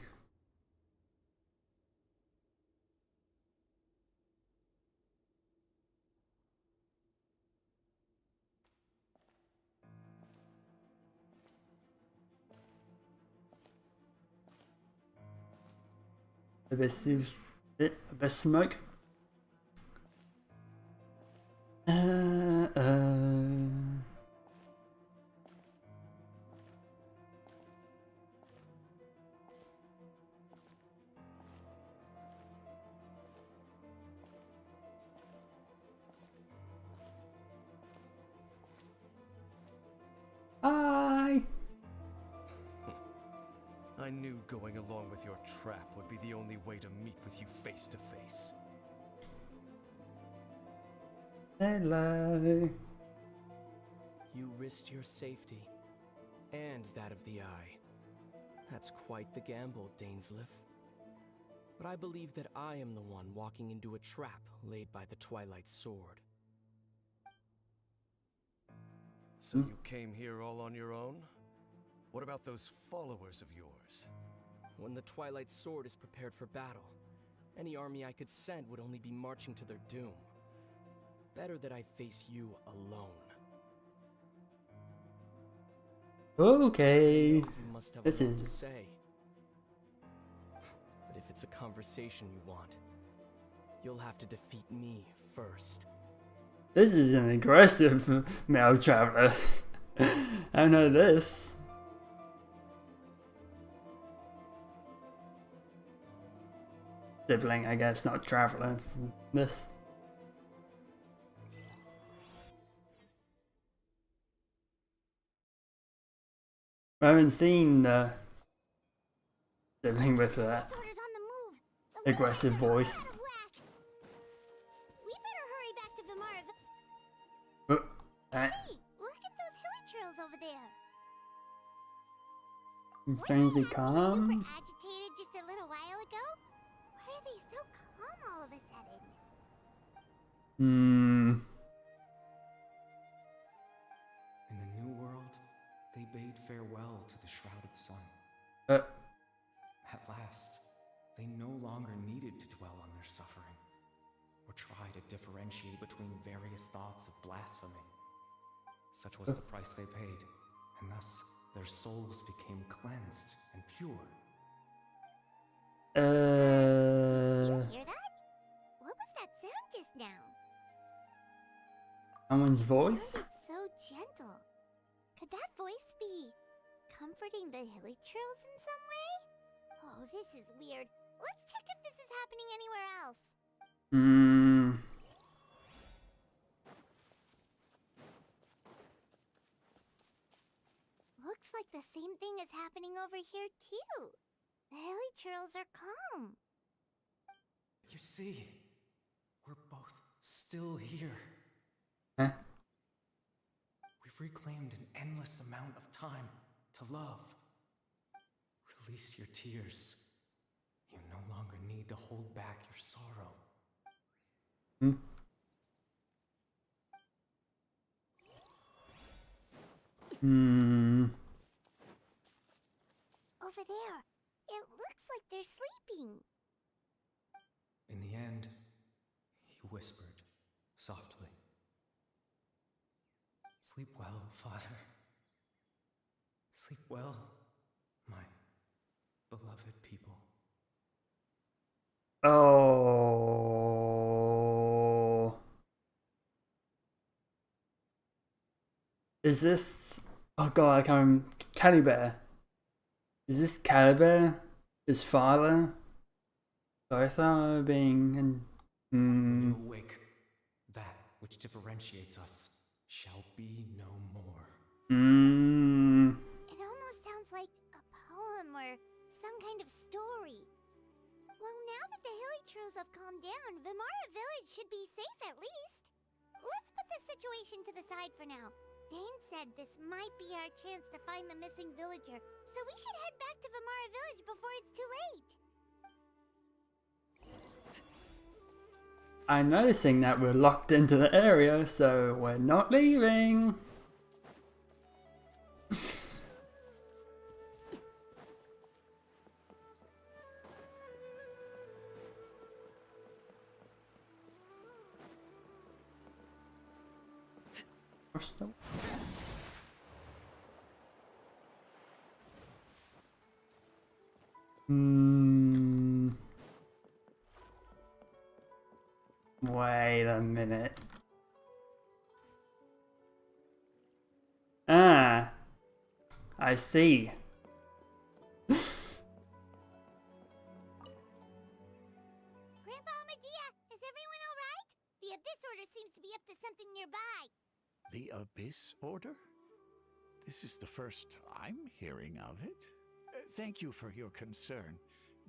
A bit smoke. Hi. I knew going along with your trap would be the only way to meet with you face to face. Hello. You risked your safety, and that of the Eye. That's quite the gamble, Dainsleif. But I believe that I am the one walking into a trap laid by the Twilight Sword. So you came here all on your own? What about those followers of yours? When the Twilight Sword is prepared for battle, any army I could send would only be marching to their doom. Better that I face you alone. Okay. You must have a This lot to is say. But if it's a conversation you want, you'll have to defeat me first. this is an aggressive male traveler. I know this. Sibling, I guess, not traveler. This. I haven't seen the sibling with that This order's on the move. The aggressive Lord's voice. out of whack. We better hurry back to Vimara. Hey, look at those hilly trails over there. Strangely Weren't they calm. super agitated just a little while ago? Why are they so calm all of a sudden? In the New World, they bade farewell to the shrouded sun. At last, they no longer needed to dwell on their suffering, or try to differentiate between various thoughts of blasphemy. Such was the price they paid, and thus their souls became cleansed and pure. You hear that? What was that sound just now? Someone's voice? Sounded so gentle. Could that voice be comforting the hilly trails in some way? Oh, this is weird. Let's check if this is happening anywhere else. Looks like the same thing is happening over here too. The hilly trails are calm. You see, we're both still here. Huh? We've reclaimed an endless amount of time to love. Release your tears. You no longer need to hold back your sorrow. Over there. It looks like they're sleeping. In the end, he whispered softly. Sleep well, Father. Sleep well, my beloved people. Oh. Is this... Oh god, I can't remember. Caliber. Is this Caliber? His father? Lothar being... When you awake, that which differentiates us shall be no more. It almost sounds like a poem or some kind of story. Well, now that the Hilly have calmed down, Vimara Village should be safe at least. Let's put this situation to the side for now. Dane said this might be our chance to find the missing villager, so we should head back to Vimara Village before it's too late. I'm noticing that we're locked into the area, so we're not leaving. Wait a minute. Ah, I see. Grandpa Medea, is everyone alright? The Abyss Order seems to be up to something nearby. The Abyss Order? This is the first I'm hearing of it. Thank you for your concern.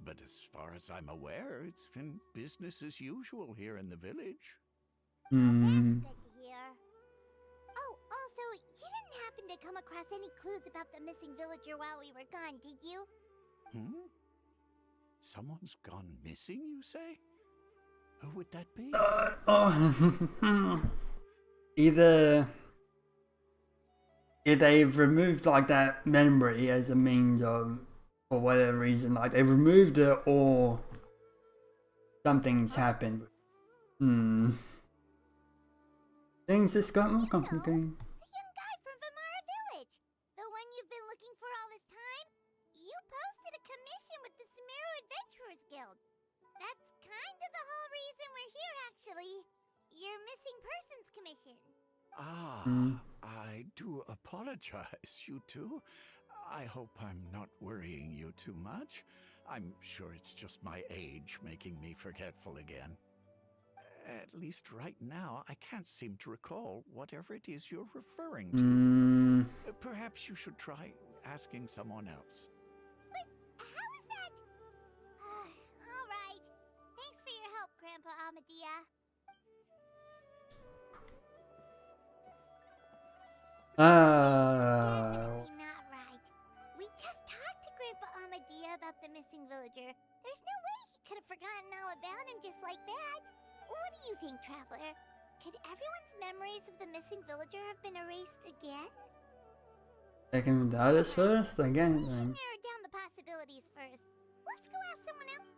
But as far as I'm aware, it's been business as usual here in the village. That's good to hear. Oh, also, you didn't happen to come across any clues about the missing villager while we were gone, did you? Someone's gone missing, you say? Who would that be? Either they've removed like that memory as a means of, for whatever reason, like they've removed it, or something's happened. Things just got more complicated. The young guy from Vimara Village! The one you've been looking for all this time? You posted a commission with the Sumeru Adventurers Guild. That's kind of the whole reason we're here, actually. Your missing persons commission. I do apologize, you two. I hope I'm not worrying you too much. I'm sure it's just my age making me forgetful again. At least right now, I can't seem to recall whatever it is you're referring to. Perhaps you should try asking someone else. But how is that? Alright. Thanks for your help, Grandpa Amadea. Definitely not right. We just talked to Grandpa Amadea about the missing villager. There's no way he could have forgotten all about him just like that. What do you think, Traveler? Could everyone's memories of the missing villager have been erased again? Taking the others first, again. We should narrow down the possibilities first. Let's go ask someone else.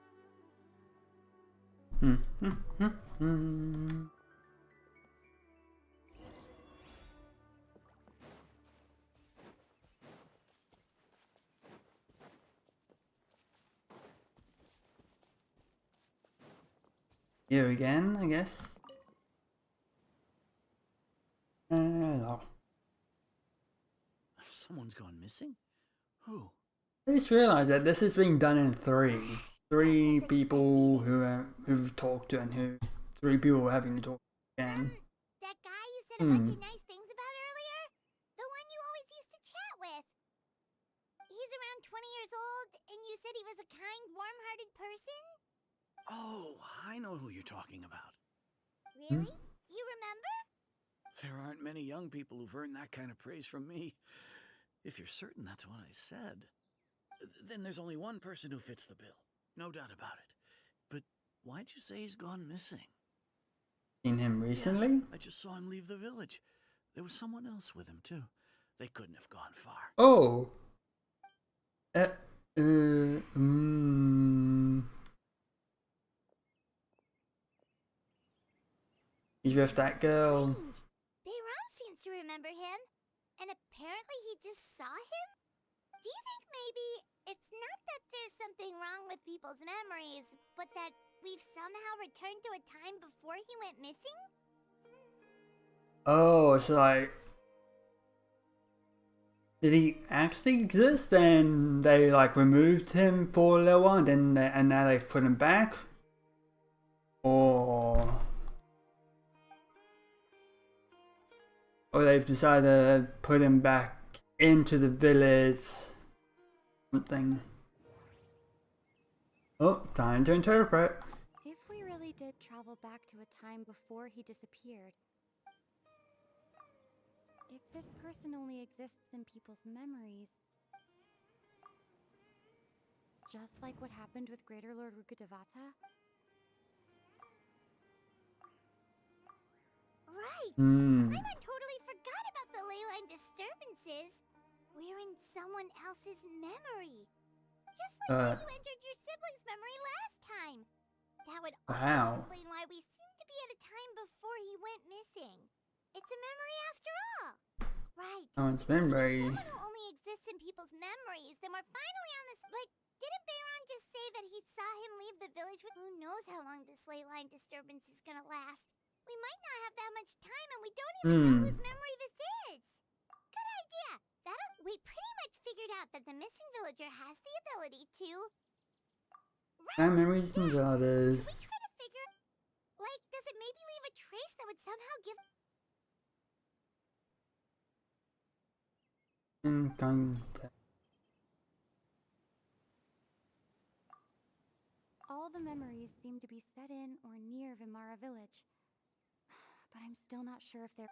You again, I guess. Hello. Someone's gone missing? Who? I just realised that this is being done in threes. Three people who've talked to, and three people having to talk again. That guy you said a bunch of nice things about earlier? The one you always used to chat with. He's around 20 years old, and you said he was a kind, warm-hearted person? Oh, I know who you're talking about. Really? You remember? There aren't many young people who've earned that kind of praise from me. If you're certain that's what I said, then there's only one person who fits the bill. No doubt about it. But why'd you say he's gone missing? Seen him recently? Yeah, I just saw him leave the village. There was someone else with him, too. They couldn't have gone far. Oh! He's with that girl. Bayram seems to remember him, and apparently he just saw him? Do you think maybe it's not that there's something wrong with people's memories, but that we've somehow returned to a time before he went missing? Oh, it's like Did he actually exist and they like removed him for a little while and then and now they've put him back? Or they've decided to put him back into the village? Something. Oh, time to interpret. If we really did travel back to a time before he disappeared, if this person only exists in people's memories, just like what happened with Greater Lord Rukkhadevata? Right! Hmm. I totally forgot about the ley line disturbances. We're in someone else's memory. Just like how you entered your sibling's memory last time. That would also explain why we seem to be at a time before he went missing. It's a memory after all. Right. Oh, it's memory. If someone who only exists in people's memories, then we're finally on this. But didn't Bayron just say that he saw him leave the village with? Who knows how long this ley line disturbance is gonna last? We might not have that much time, and we don't even know whose memory this is. Good idea. We pretty much figured out that the missing villager has the ability to. Right. Memories and others. Can we try to figure, like, does it maybe leave a trace that would somehow give? In context. All the memories seem to be set in or near Vimara village. But I'm still not sure if they're...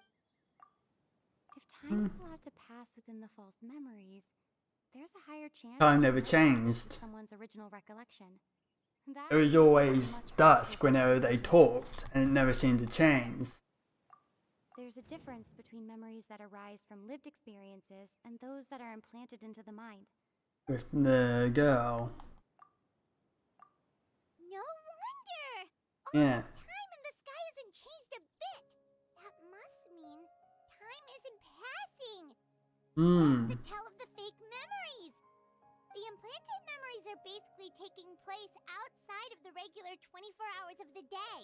If time is allowed to pass within the false memories, there's a higher chance... Time never changed. ...someone's original recollection. It was always dusk whenever they talked, and it never seemed to change. There's a difference between memories that arise from lived experiences and those that are implanted into the mind. With the girl. No wonder! Yeah. Time in the sky hasn't changed a bit. That must mean time isn't passing. What's the tell of the fake memories? The implanted memories are basically taking place outside of the regular 24 hours of the day.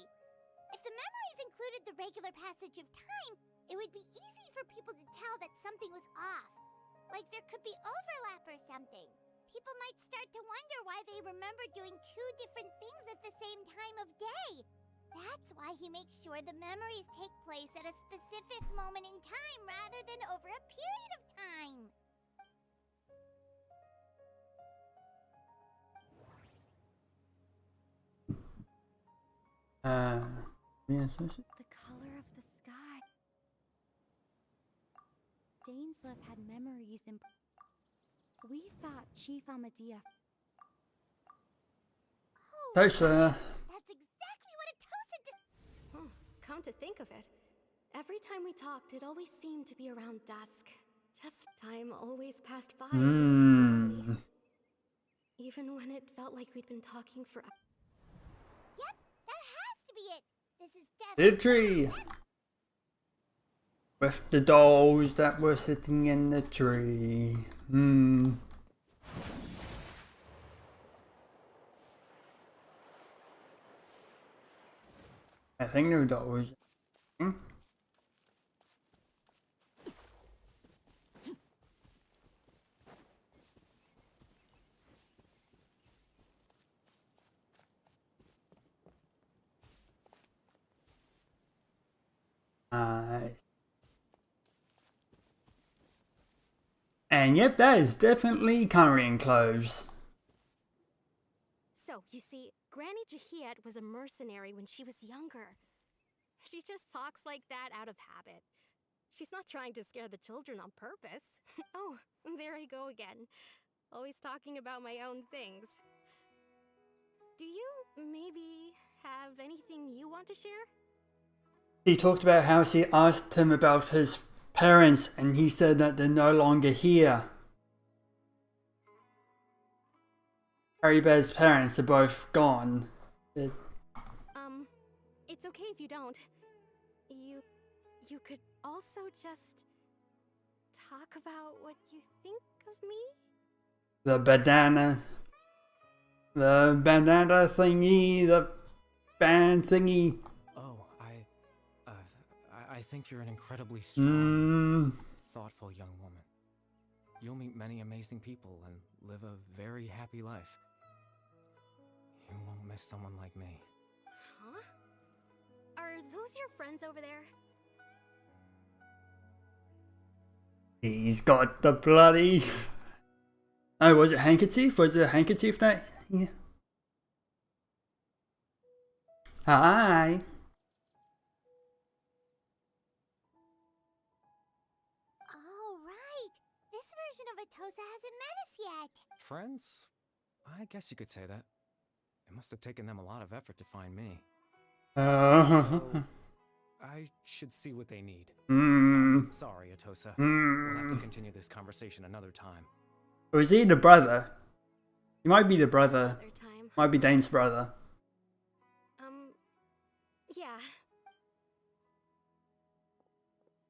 If the memories included the regular passage of time, it would be easy for people to tell that something was off. Like there could be overlap or something. People might start to wonder why they remember doing two different things at the same time of day. That's why he makes sure the memories take place at a specific moment in time rather than over a period of time. Yes. The color of the sky. Dainsleif had memories in... We thought Chief Amadea... Tosa. That's exactly what a Tosa Oh, come to think of it, every time we talked, it always seemed to be around dusk. Just time always passed by very slowly. Even when it felt like we'd been talking for... Yep, that has to be it. This is The definitely... tree. With the dolls that were sitting in the tree. I think they're dolls. And yep, that is definitely Kyrian clothes. So, you see, Granny Jahiet was a mercenary when she was younger. She just talks like that out of habit. She's not trying to scare the children on purpose. Oh, there I go again. Always talking about my own things. Do you maybe have anything you want to share? He talked about how she asked him about his parents and he said that they're no longer here. Harrybear's parents are both gone. It's okay if you don't. You could also just talk about what you think of me? The bandana thingy, the band thingy. Oh, I think you're an incredibly strong, thoughtful young woman. you'll meet many amazing people and live a very happy life. You won't miss someone like me. Huh? Are those your friends over there? He's got the bloody... Oh, was it handkerchief? Was it a handkerchief that... Yeah. Hi. Oh, right. This version of Atosa hasn't met us yet. Friends? I guess you could say that. It must have taken them a lot of effort to find me. So, I should see what they need. Sorry, Atosa. We'll have to continue this conversation another time. Or is he the brother? He might be the brother. Another time. Might be Dane's brother. Yeah.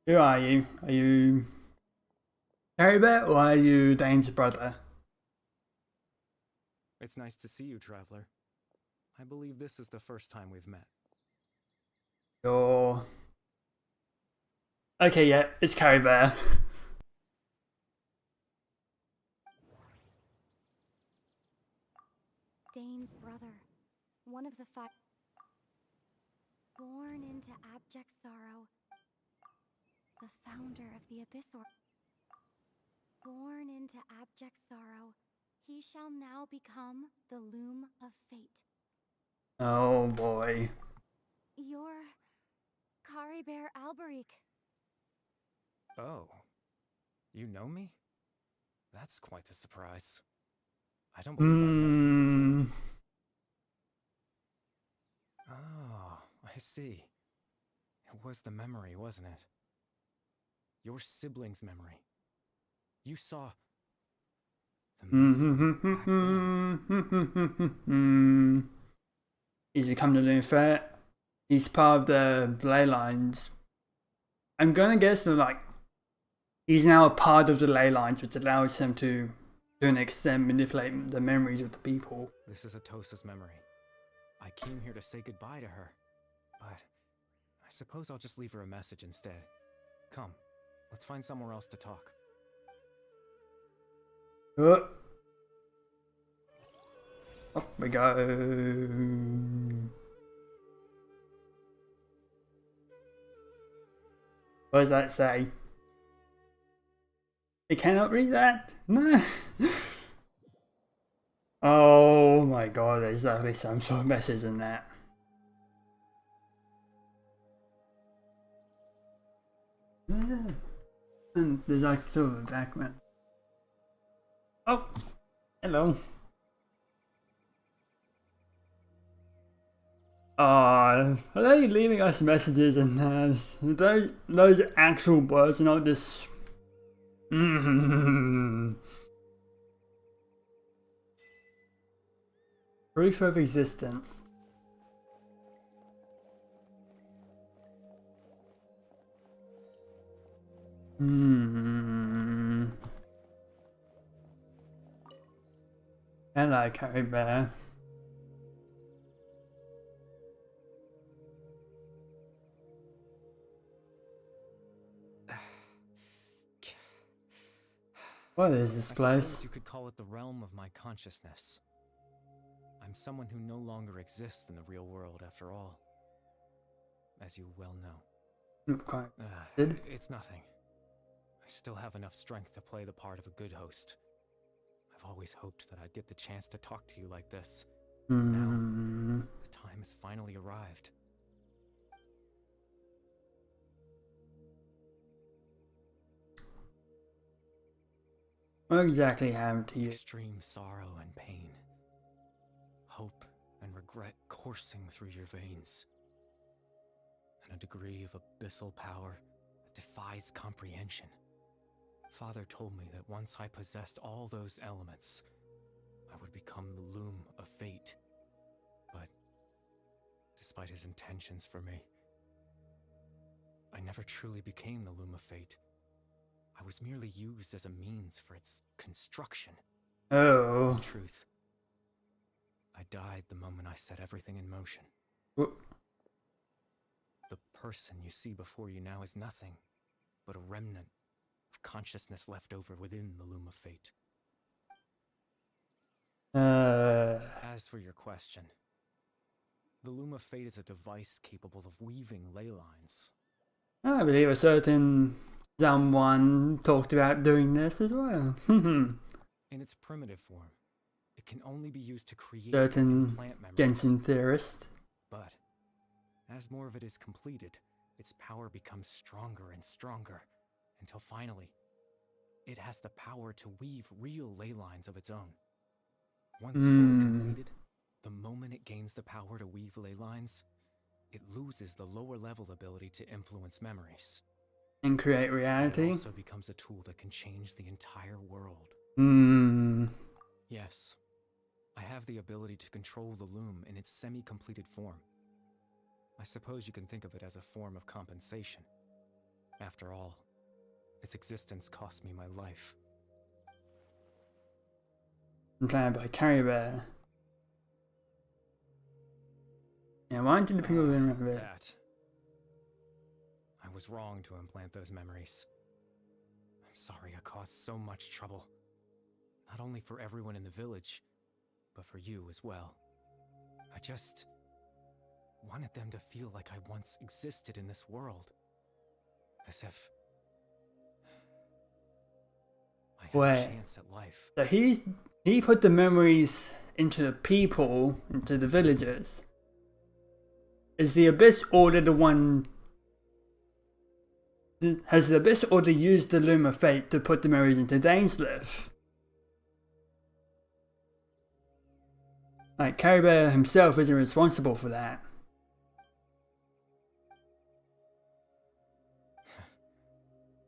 Who are you? Are you Caribet or are you Dane's brother? It's nice to see you, Traveler. I believe this is the first time we've met. You're... Okay, yeah, it's Caribet. Dane's brother, one of the five. Born into abject sorrow, the founder of the Abyss Born into abject sorrow, he shall now become the Loom of Fate. Oh boy. You're Caribert Alberic. Oh. You know me? That's quite the surprise. I don't believe I've met you before. Oh, I see. It was the memory, wasn't it? Your sibling's memory. You saw the back then. He's become the new threat. He's part of the ley lines. I'm gonna guess that like he's now a part of the ley lines, which allows him to an extent manipulate the memories of the people. This is Atosa's memory. I came here to say goodbye to her, but I suppose I'll just leave her a message instead. Come, let's find somewhere else to talk. Off we go. What does that say? You cannot read that? No. Oh my god, there's definitely some sort of message in that. And there's like sort of a background. Oh, hello. Are they leaving us messages and those actual words, not this? Proof of existence. Hello, Carrie Bear. What is this place? I suppose you could call it the realm of my consciousness. I'm someone who no longer exists in the real world after all. As you well know. Not quite. It's nothing. I still have enough strength to play the part of a good host. I've always hoped that I'd get the chance to talk to you like this. Now, the time has finally arrived. What exactly happened to you? Extreme sorrow and pain. Hope and regret coursing through your veins. And a degree of abyssal power that defies comprehension. Father told me that once I possessed all those elements, I would become the Loom of Fate. But, despite his intentions for me, I never truly became the Loom of Fate. I was merely used as a means for its construction. Oh. In truth, I died the moment I set everything in motion. What? The person you see before you now is nothing but a remnant of of consciousness left over within the Loom of Fate. As for your question, the Loom of Fate is a device capable of weaving ley lines. I believe a certain someone talked about doing this as well. In its primitive form, it can only be used to create Certain implant memories. Genshin theorist. But as more of it is completed, its power becomes stronger and stronger, until finally, it has the power to weave real ley lines of its own. Once fully completed, the moment it gains the power to weave ley lines, it loses the lower level ability to influence memories. And create reality. It also becomes a tool that can change the entire world. Yes, I have the ability to control the loom in its semi-completed form. I suppose you can think of it as a form of compensation. After all, its existence cost me my life. Implanted by Carrie Bear. Yeah, why did the people remember it? That. I was wrong to implant those memories. I'm sorry I caused so much trouble. Not only for everyone in the village, but for you as well. I just wanted them to feel like I once existed in this world. As if I had a chance at life. So he put the memories into the people, into the villagers. Is the Abyss Order the one... Has the Abyss Order used the Loom of Fate to put the memories into Dainsleif? Like, Caribou himself isn't responsible for that.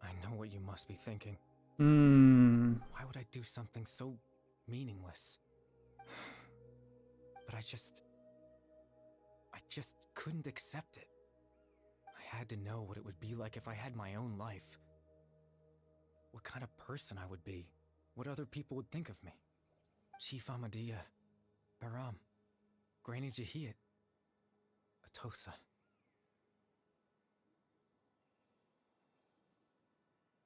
I know what you must be thinking. Why would I do something so meaningless? But I just couldn't accept it. I had to know what it would be like if I had my own life. What kind of person I would be. What other people would think of me. Chief Amadea, Baram, Granny Jahiyat, Atosa.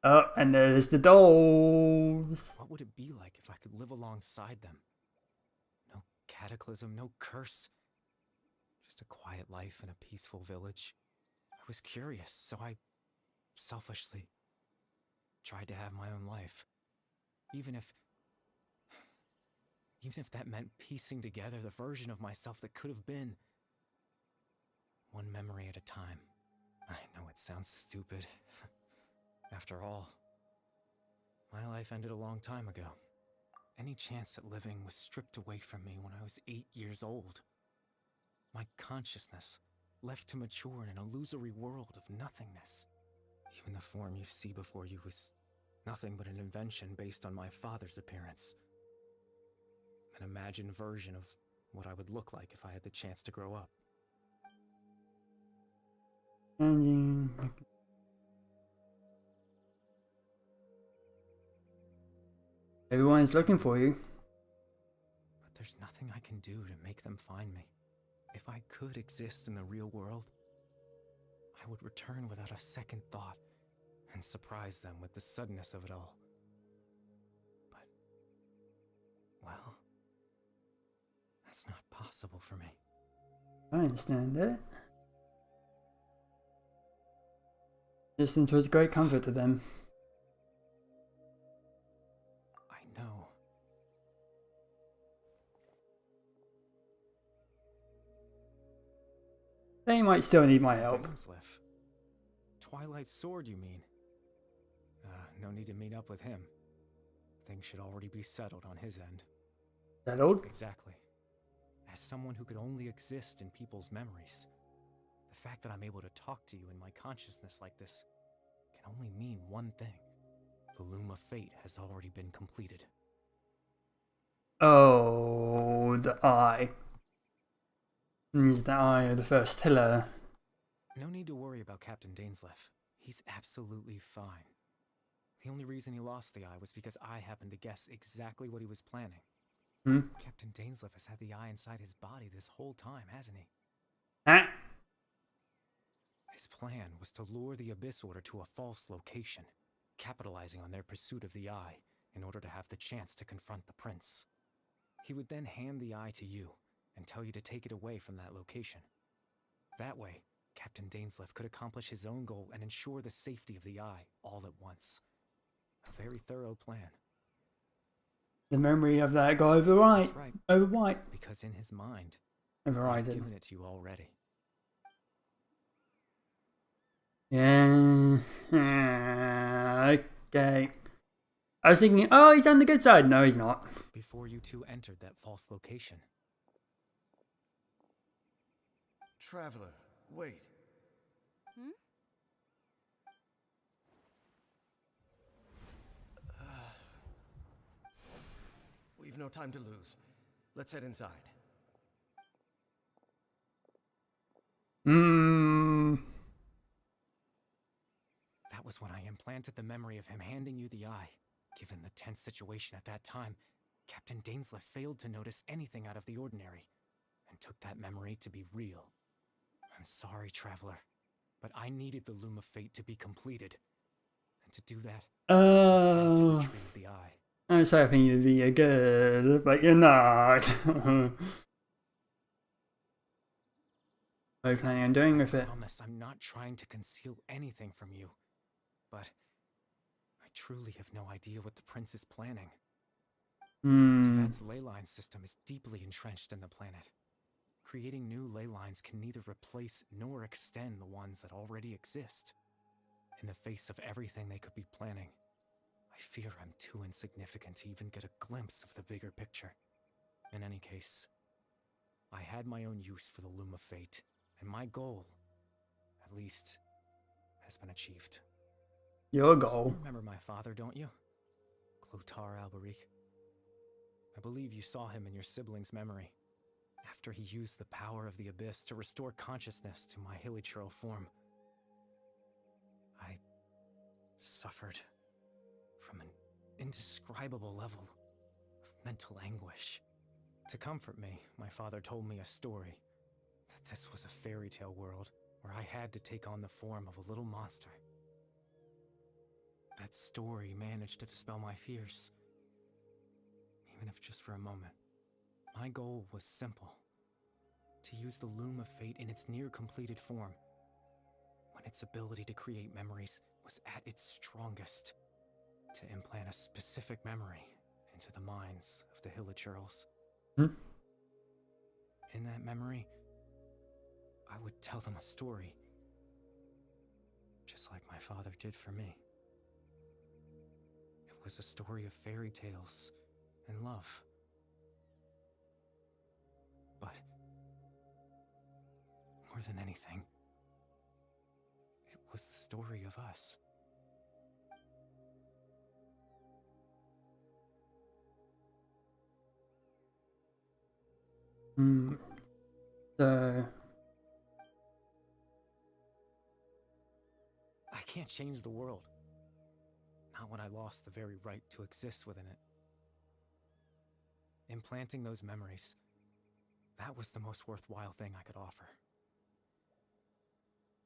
Oh, and there's the dolls. What would it be like if I could live alongside them? No cataclysm, no curse. Just a quiet life in a peaceful village. I was curious, so I selfishly tried to have my own life. Even if that meant piecing together the version of myself that could have been. One memory at a time. I know it sounds stupid. After all, my life ended a long time ago. Any chance at living was stripped away from me when I was 8 years old. My consciousness left to mature in an illusory world of nothingness. Even the form you see before you was nothing but an invention based on my father's appearance. An imagined version of what I would look like if I had the chance to grow up. Everyone's looking for you. But there's nothing I can do to make them find me. If I could exist in the real world, I would return without a second thought and surprise them with the suddenness of it all. But, well, that's not possible for me. I understand it. Distance was a great comfort to them. I know. They might still need my help. Dainsleif. Twilight's sword, you mean? No need to meet up with him. Things should already be settled on his end. Settled? Exactly. As someone who could only exist in people's memories, the fact that I'm able to talk to you in my consciousness like this can only mean one thing. The Loom of Fate has already been completed. Oh, the eye. He's the eye of the first Tiller. No need to worry about Captain Dainsleif. He's absolutely fine. The only reason he lost the eye was because I happened to guess exactly what he was planning. Captain Dainsleif has had the eye inside his body this whole time, hasn't he? Huh? His plan was to lure the Abyss Order to a false location, capitalizing on their pursuit of the Eye in order to have the chance to confront the prince. He would then hand the Eye to you and tell you to take it away from that location. That way, Captain Dainsleif could accomplish his own goal and ensure the safety of the Eye all at once. A very thorough plan. The memory of that guy override. That's right. Override. Because in his mind, Override. I've given it to you already. Yeah. Okay. I was thinking, oh, he's on the good side. No, he's not. Before you two entered that false location. Traveler, wait. Hmm? We've no time to lose. Let's head inside. That was when I implanted the memory of him handing you the Eye. Given the tense situation at that time, Captain Dainsleif failed to notice anything out of the ordinary, and took that memory to be real. I'm sorry, Traveler, but I needed the Loom of Fate to be completed. And to do that, I had to retrieve the Eye. I was hoping you'd be a good, but you're not. What are you planning on doing with it? I promise I'm not trying to conceal anything from you, but I truly have no idea what the prince is planning. Tevad's ley line system is deeply entrenched in the planet. Creating new ley lines can neither replace nor extend the ones that already exist. In the face of everything they could be planning, I fear I'm too insignificant to even get a glimpse of the bigger picture. In any case, I had my own use for the Loom of Fate, and my goal, at least, has been achieved. Your goal? You remember my father, don't you? Clotar Alberic. I believe you saw him in your sibling's memory, after he used the power of the Abyss to restore consciousness to my hilichurl form. I suffered from an indescribable level of mental anguish. To comfort me, my father told me a story, that this was a fairy tale world where I had to take on the form of a little monster. That story managed to dispel my fears, even if just for a moment. My goal was simple: to use the Loom of Fate in its near-completed form, when its ability to create memories was at its strongest, to implant a specific memory into the minds of the hilichurls. In that memory, I would tell them a story, just like my father did for me. It was a story of fairy tales and love. But more than anything, it was the story of us. So... I can't change the world. Not when I lost the very right to exist within it. Implanting those memories, that was the most worthwhile thing I could offer.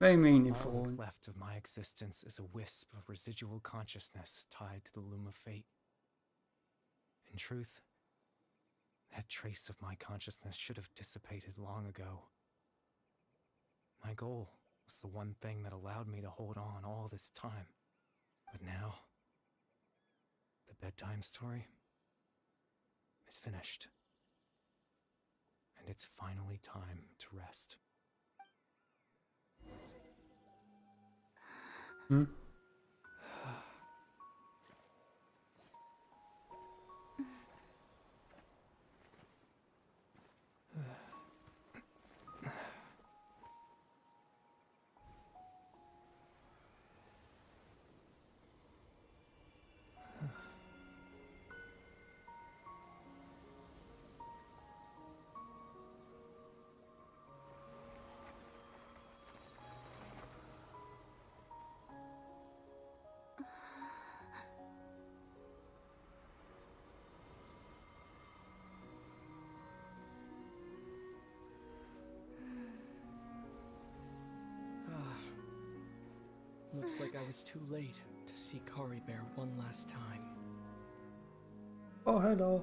Very meaningful. All that's left of my existence is a wisp of residual consciousness tied to the Loom of Fate. In truth, that trace of my consciousness should have dissipated long ago. My goal was the one thing that allowed me to hold on all this time. But now, the bedtime story is finished. And it's finally time to rest. Looks like I was too late to see Kari Bear one last time. Oh, hello.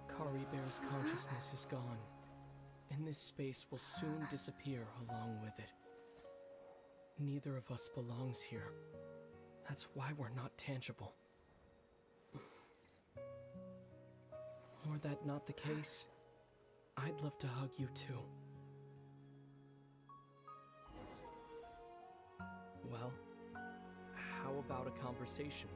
Kari Bear's consciousness is gone, and this space will soon disappear along with it. Neither of us belongs here. That's why we're not tangible. Were that not the case, I'd love to hug you too. Well, how about a conversation?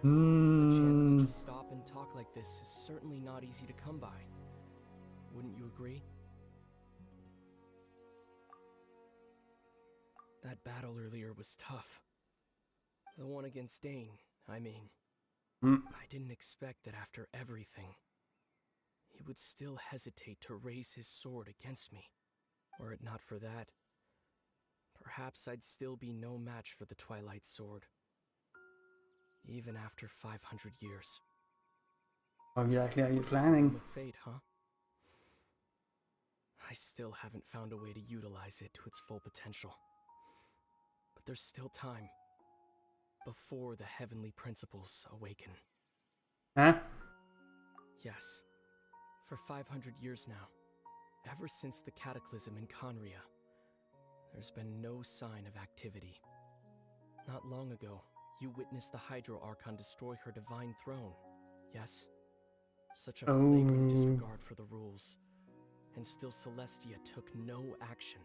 A chance to just stop and talk like this is certainly not easy to come by. Wouldn't you agree? That battle earlier was tough. The one against Dane, I mean. I didn't expect that after everything, he would still hesitate to raise his sword against me. Were it not for that, perhaps I'd still be no match for the Twilight Sword. Even after 500 years. What exactly are you planning? Of fate, huh? I still haven't found a way to utilize it to its full potential. But there's still time. Before the heavenly principles awaken. Huh? Yes. For 500 years now, ever since the cataclysm in Conria, there's been no sign of activity. Not long ago, you witnessed the Hydro Archon destroy her divine throne, yes? Such a flagrant disregard for the rules, and still Celestia took no action.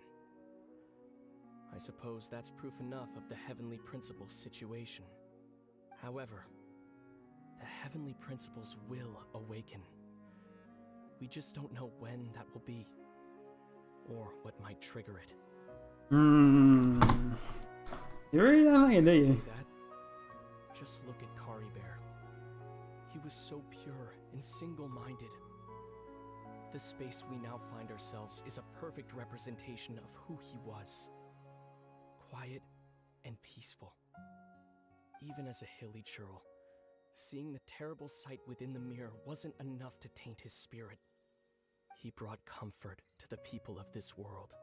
I suppose that's proof enough of the Heavenly Principles situation. However, the Heavenly Principles will awaken. We just don't know when that will be, or what might trigger it. You really don't like it, do you? Say that? Just look at Kari Bear. He was so pure and single-minded. The space we now find ourselves is a perfect representation of who he was. Quiet and peaceful. Even as a hilly churl, seeing the terrible sight within the mirror wasn't enough to taint his spirit. He brought comfort to the people of this world,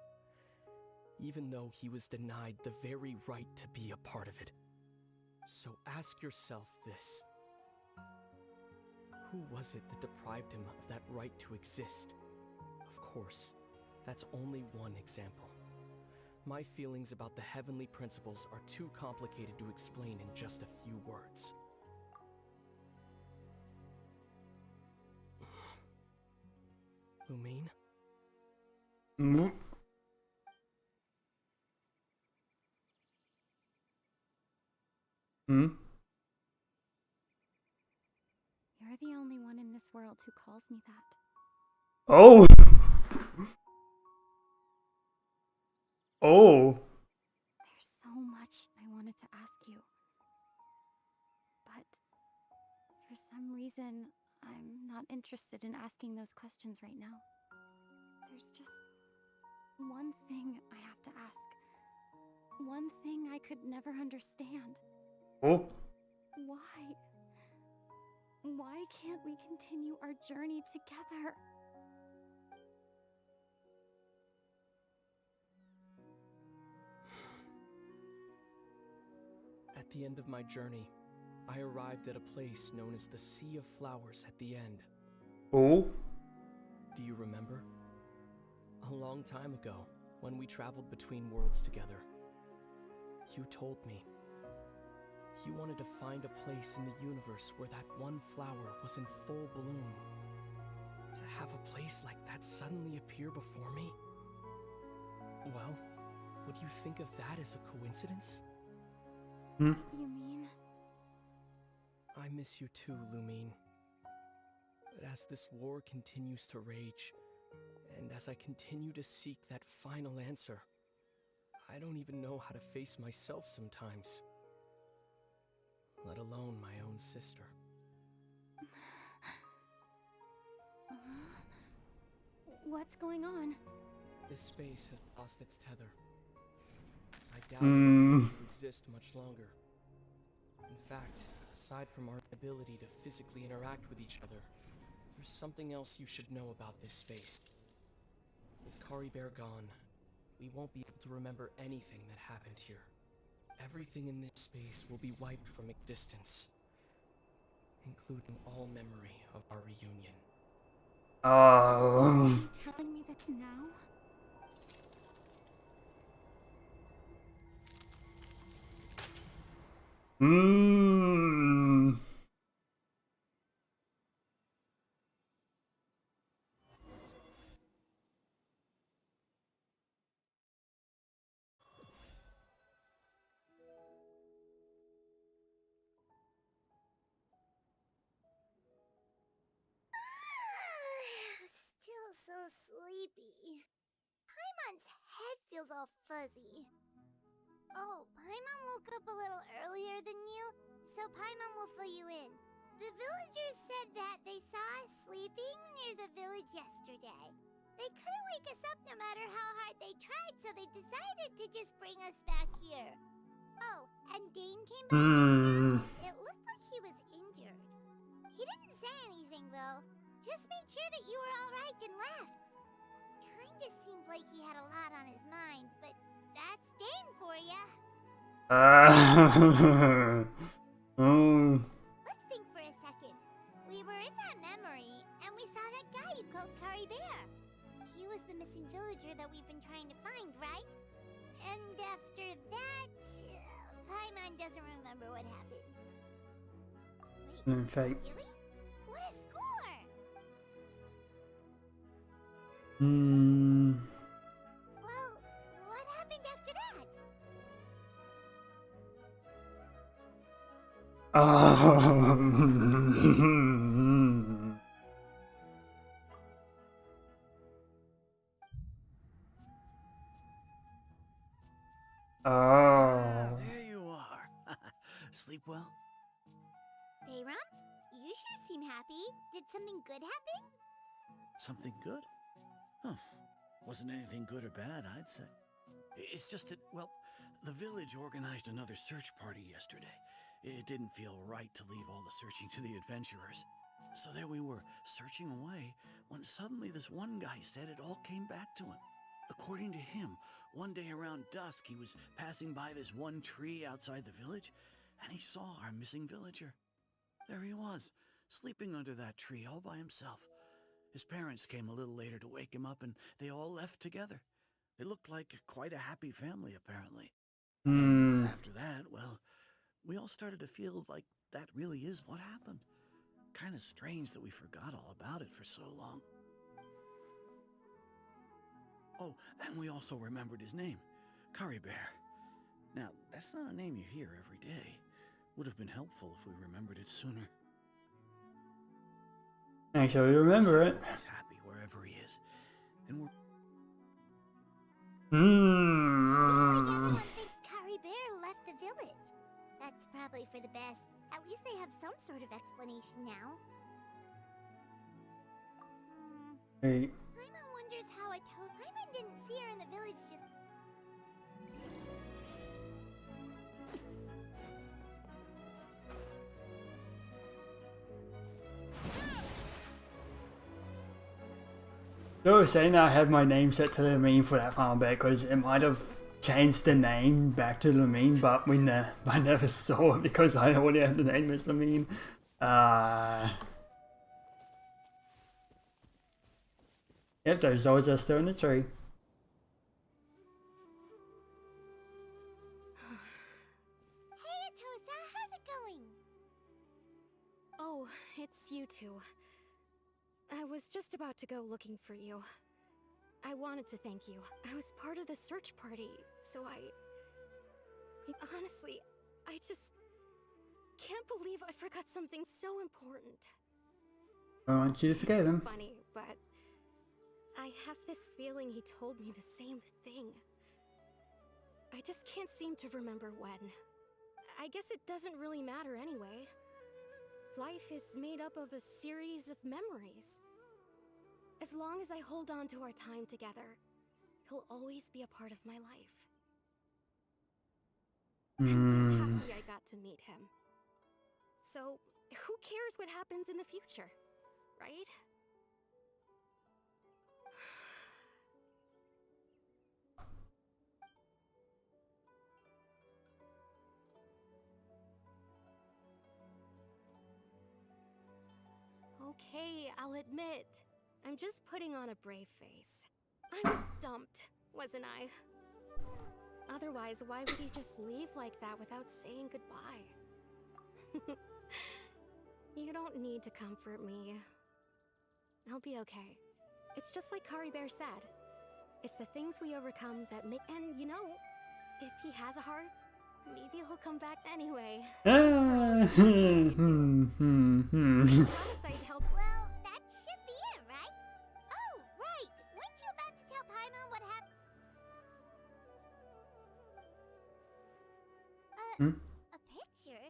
even though he was denied the very right to be a part of it. So ask yourself this. Who was it that deprived him of that right to exist? Of course, that's only one example. My feelings about the heavenly principles are too complicated to explain in just a few words. Lumine? You're the only one in this world who calls me that. Oh! Oh! There's so much I wanted to ask you. But for some reason, I'm not interested in asking those questions right now. There's just one thing I have to ask. One thing I could never understand. Oh? Why? Why can't we continue our journey together? At the end of my journey, I arrived at a place known as the Sea of Flowers at the end. Oh? Do you remember? A long time ago, when we traveled between worlds together, you told me you wanted to find a place in the universe where that one flower was in full bloom. To have a place like that suddenly appear before me? Well, would you think of that as a coincidence? You mean? I miss you too, Lumine. But as this war continues to rage, and as I continue to seek that final answer, I don't even know how to face myself sometimes. Let alone my own sister. What's going on? This space has lost its tether. I doubt it will exist much longer. In fact, aside from our ability to physically interact with each other, there's something else you should know about this space. With Kari Bear gone, we won't be able to remember anything that happened here. Everything in this space will be wiped from existence, including all memory of our reunion. Are you telling me this now? Still so sleepy. Paimon's head feels all fuzzy. Oh, Paimon woke up a little earlier than you, so Paimon will fill you in. The villagers said that they saw us sleeping near the village yesterday. They couldn't wake us up no matter how hard they tried, so they decided to just bring us back here. Oh, and Dane came by just now. It looked like he was injured. He didn't say anything, though. Just made sure that you were alright and left. Kinda seemed like he had a lot on his mind, but that's Dane for ya. Let's think for a second. We were in that memory, and we saw that guy you called Kari Bear. He was the missing villager that we've been trying to find, right? And after that, Paimon doesn't remember what happened. Wait, really? What a score! Well, what happened after that? There you are. Sleep well? Bayram, you sure seem happy. Did something good happen? Something good? Huh. Wasn't anything good or bad, I'd say. It's just that, well, the village organized another search party yesterday. It didn't feel right to leave all the searching to the adventurers. So there we were, searching away, when suddenly this one guy said it all came back to him. According to him, one day around dusk, he was passing by this one tree outside the village, and he saw our missing villager. There he was, sleeping under that tree all by himself. His parents came a little later to wake him up, and they all left together. They looked like quite a happy family, apparently. And after that, well, we all started to feel like that really is what happened. Kind of strange that we forgot all about it for so long. Oh, and we also remembered his name, Kari Bear. Now, that's not a name you hear every day. Would have been helpful if we remembered it sooner. Actually, remember it. He's happy wherever he is, and we're. Seems like everyone thinks Kari Bear left the village. That's probably for the best. At least they have some sort of explanation now. Hey. Paimon wonders how Paimon didn't see her in the village just... So I was saying that I had my name set to Lamine for that final bit because it might have changed the name back to Lamine, but I never saw it because I already had the name as Lamine. Yep, those doors are still in the tree. Hey, Atosa, how's it going? Oh, it's you two. I was just about to go looking for you. I wanted to thank you. I was part of the search party, so honestly, I just can't believe I forgot something so important. I want you to forget him. Funny, but I have this feeling he told me the same thing. I just can't seem to remember when. I guess it doesn't really matter anyway. Life is made up of a series of memories. As long as I hold on to our time together, he'll always be a part of my life. I'm just happy I got to meet him. So, who cares what happens in the future, right? Okay, I'll admit. I'm just putting on a brave face. I was dumped, wasn't I? Otherwise, why would he just leave like that without saying goodbye? You don't need to comfort me. I'll be okay. It's just like Kari Bear said. It's the things we overcome that make... And you know, if he has a heart, maybe he'll come back anyway. Promise I'd help. Well, that should be it, right? Oh, right. Weren't you about to tell Paimon what happened? A picture?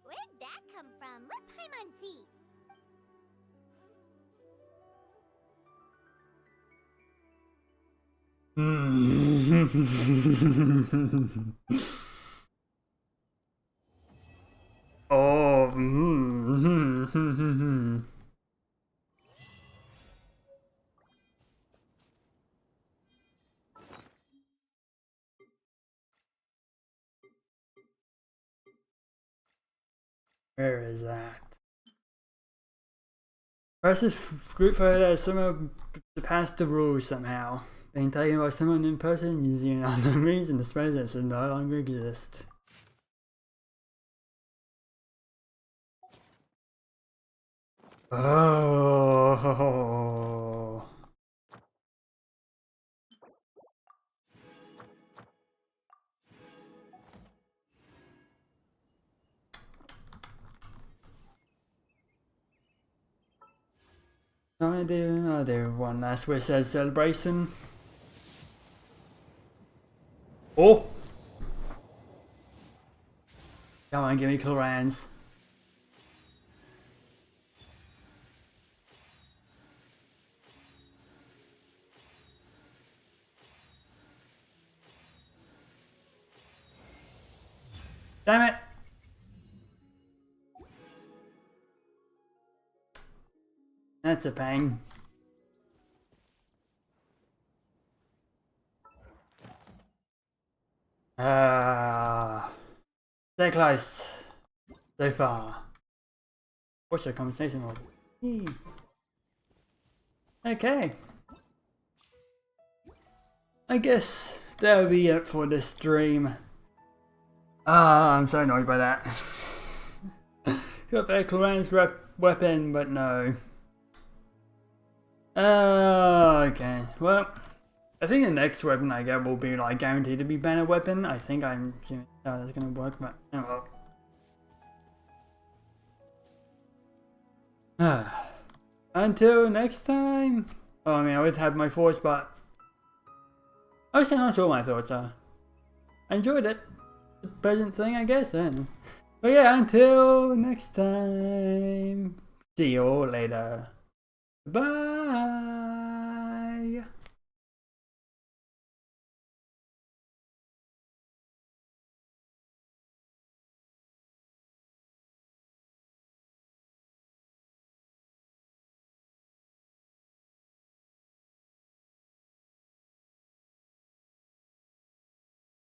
Where'd that come from? Let Paimon see. Oh. Where is that? Press this group photo has somehow surpassed the rules somehow. Being taken by someone in person using other reason the presence should no longer exist. Oh. I'll do one last wish as celebration. Oh! Come on, give me clorindes. Damn it! That's a pain. So close. So far. What's the conversation on? Okay. I guess that'll be it for this stream. I'm so annoyed by that. Got their clorinde's weapon, but no. Okay. Well, I think the next weapon I get will be like guaranteed to be banner weapon. I think I'm assuming how that's gonna work, but oh well. Until next time. Oh, I mean, I would have my thoughts, but I say not all my thoughts are. I enjoyed it. The present thing, I guess. Then. But yeah, until next time. See you all later. Bye.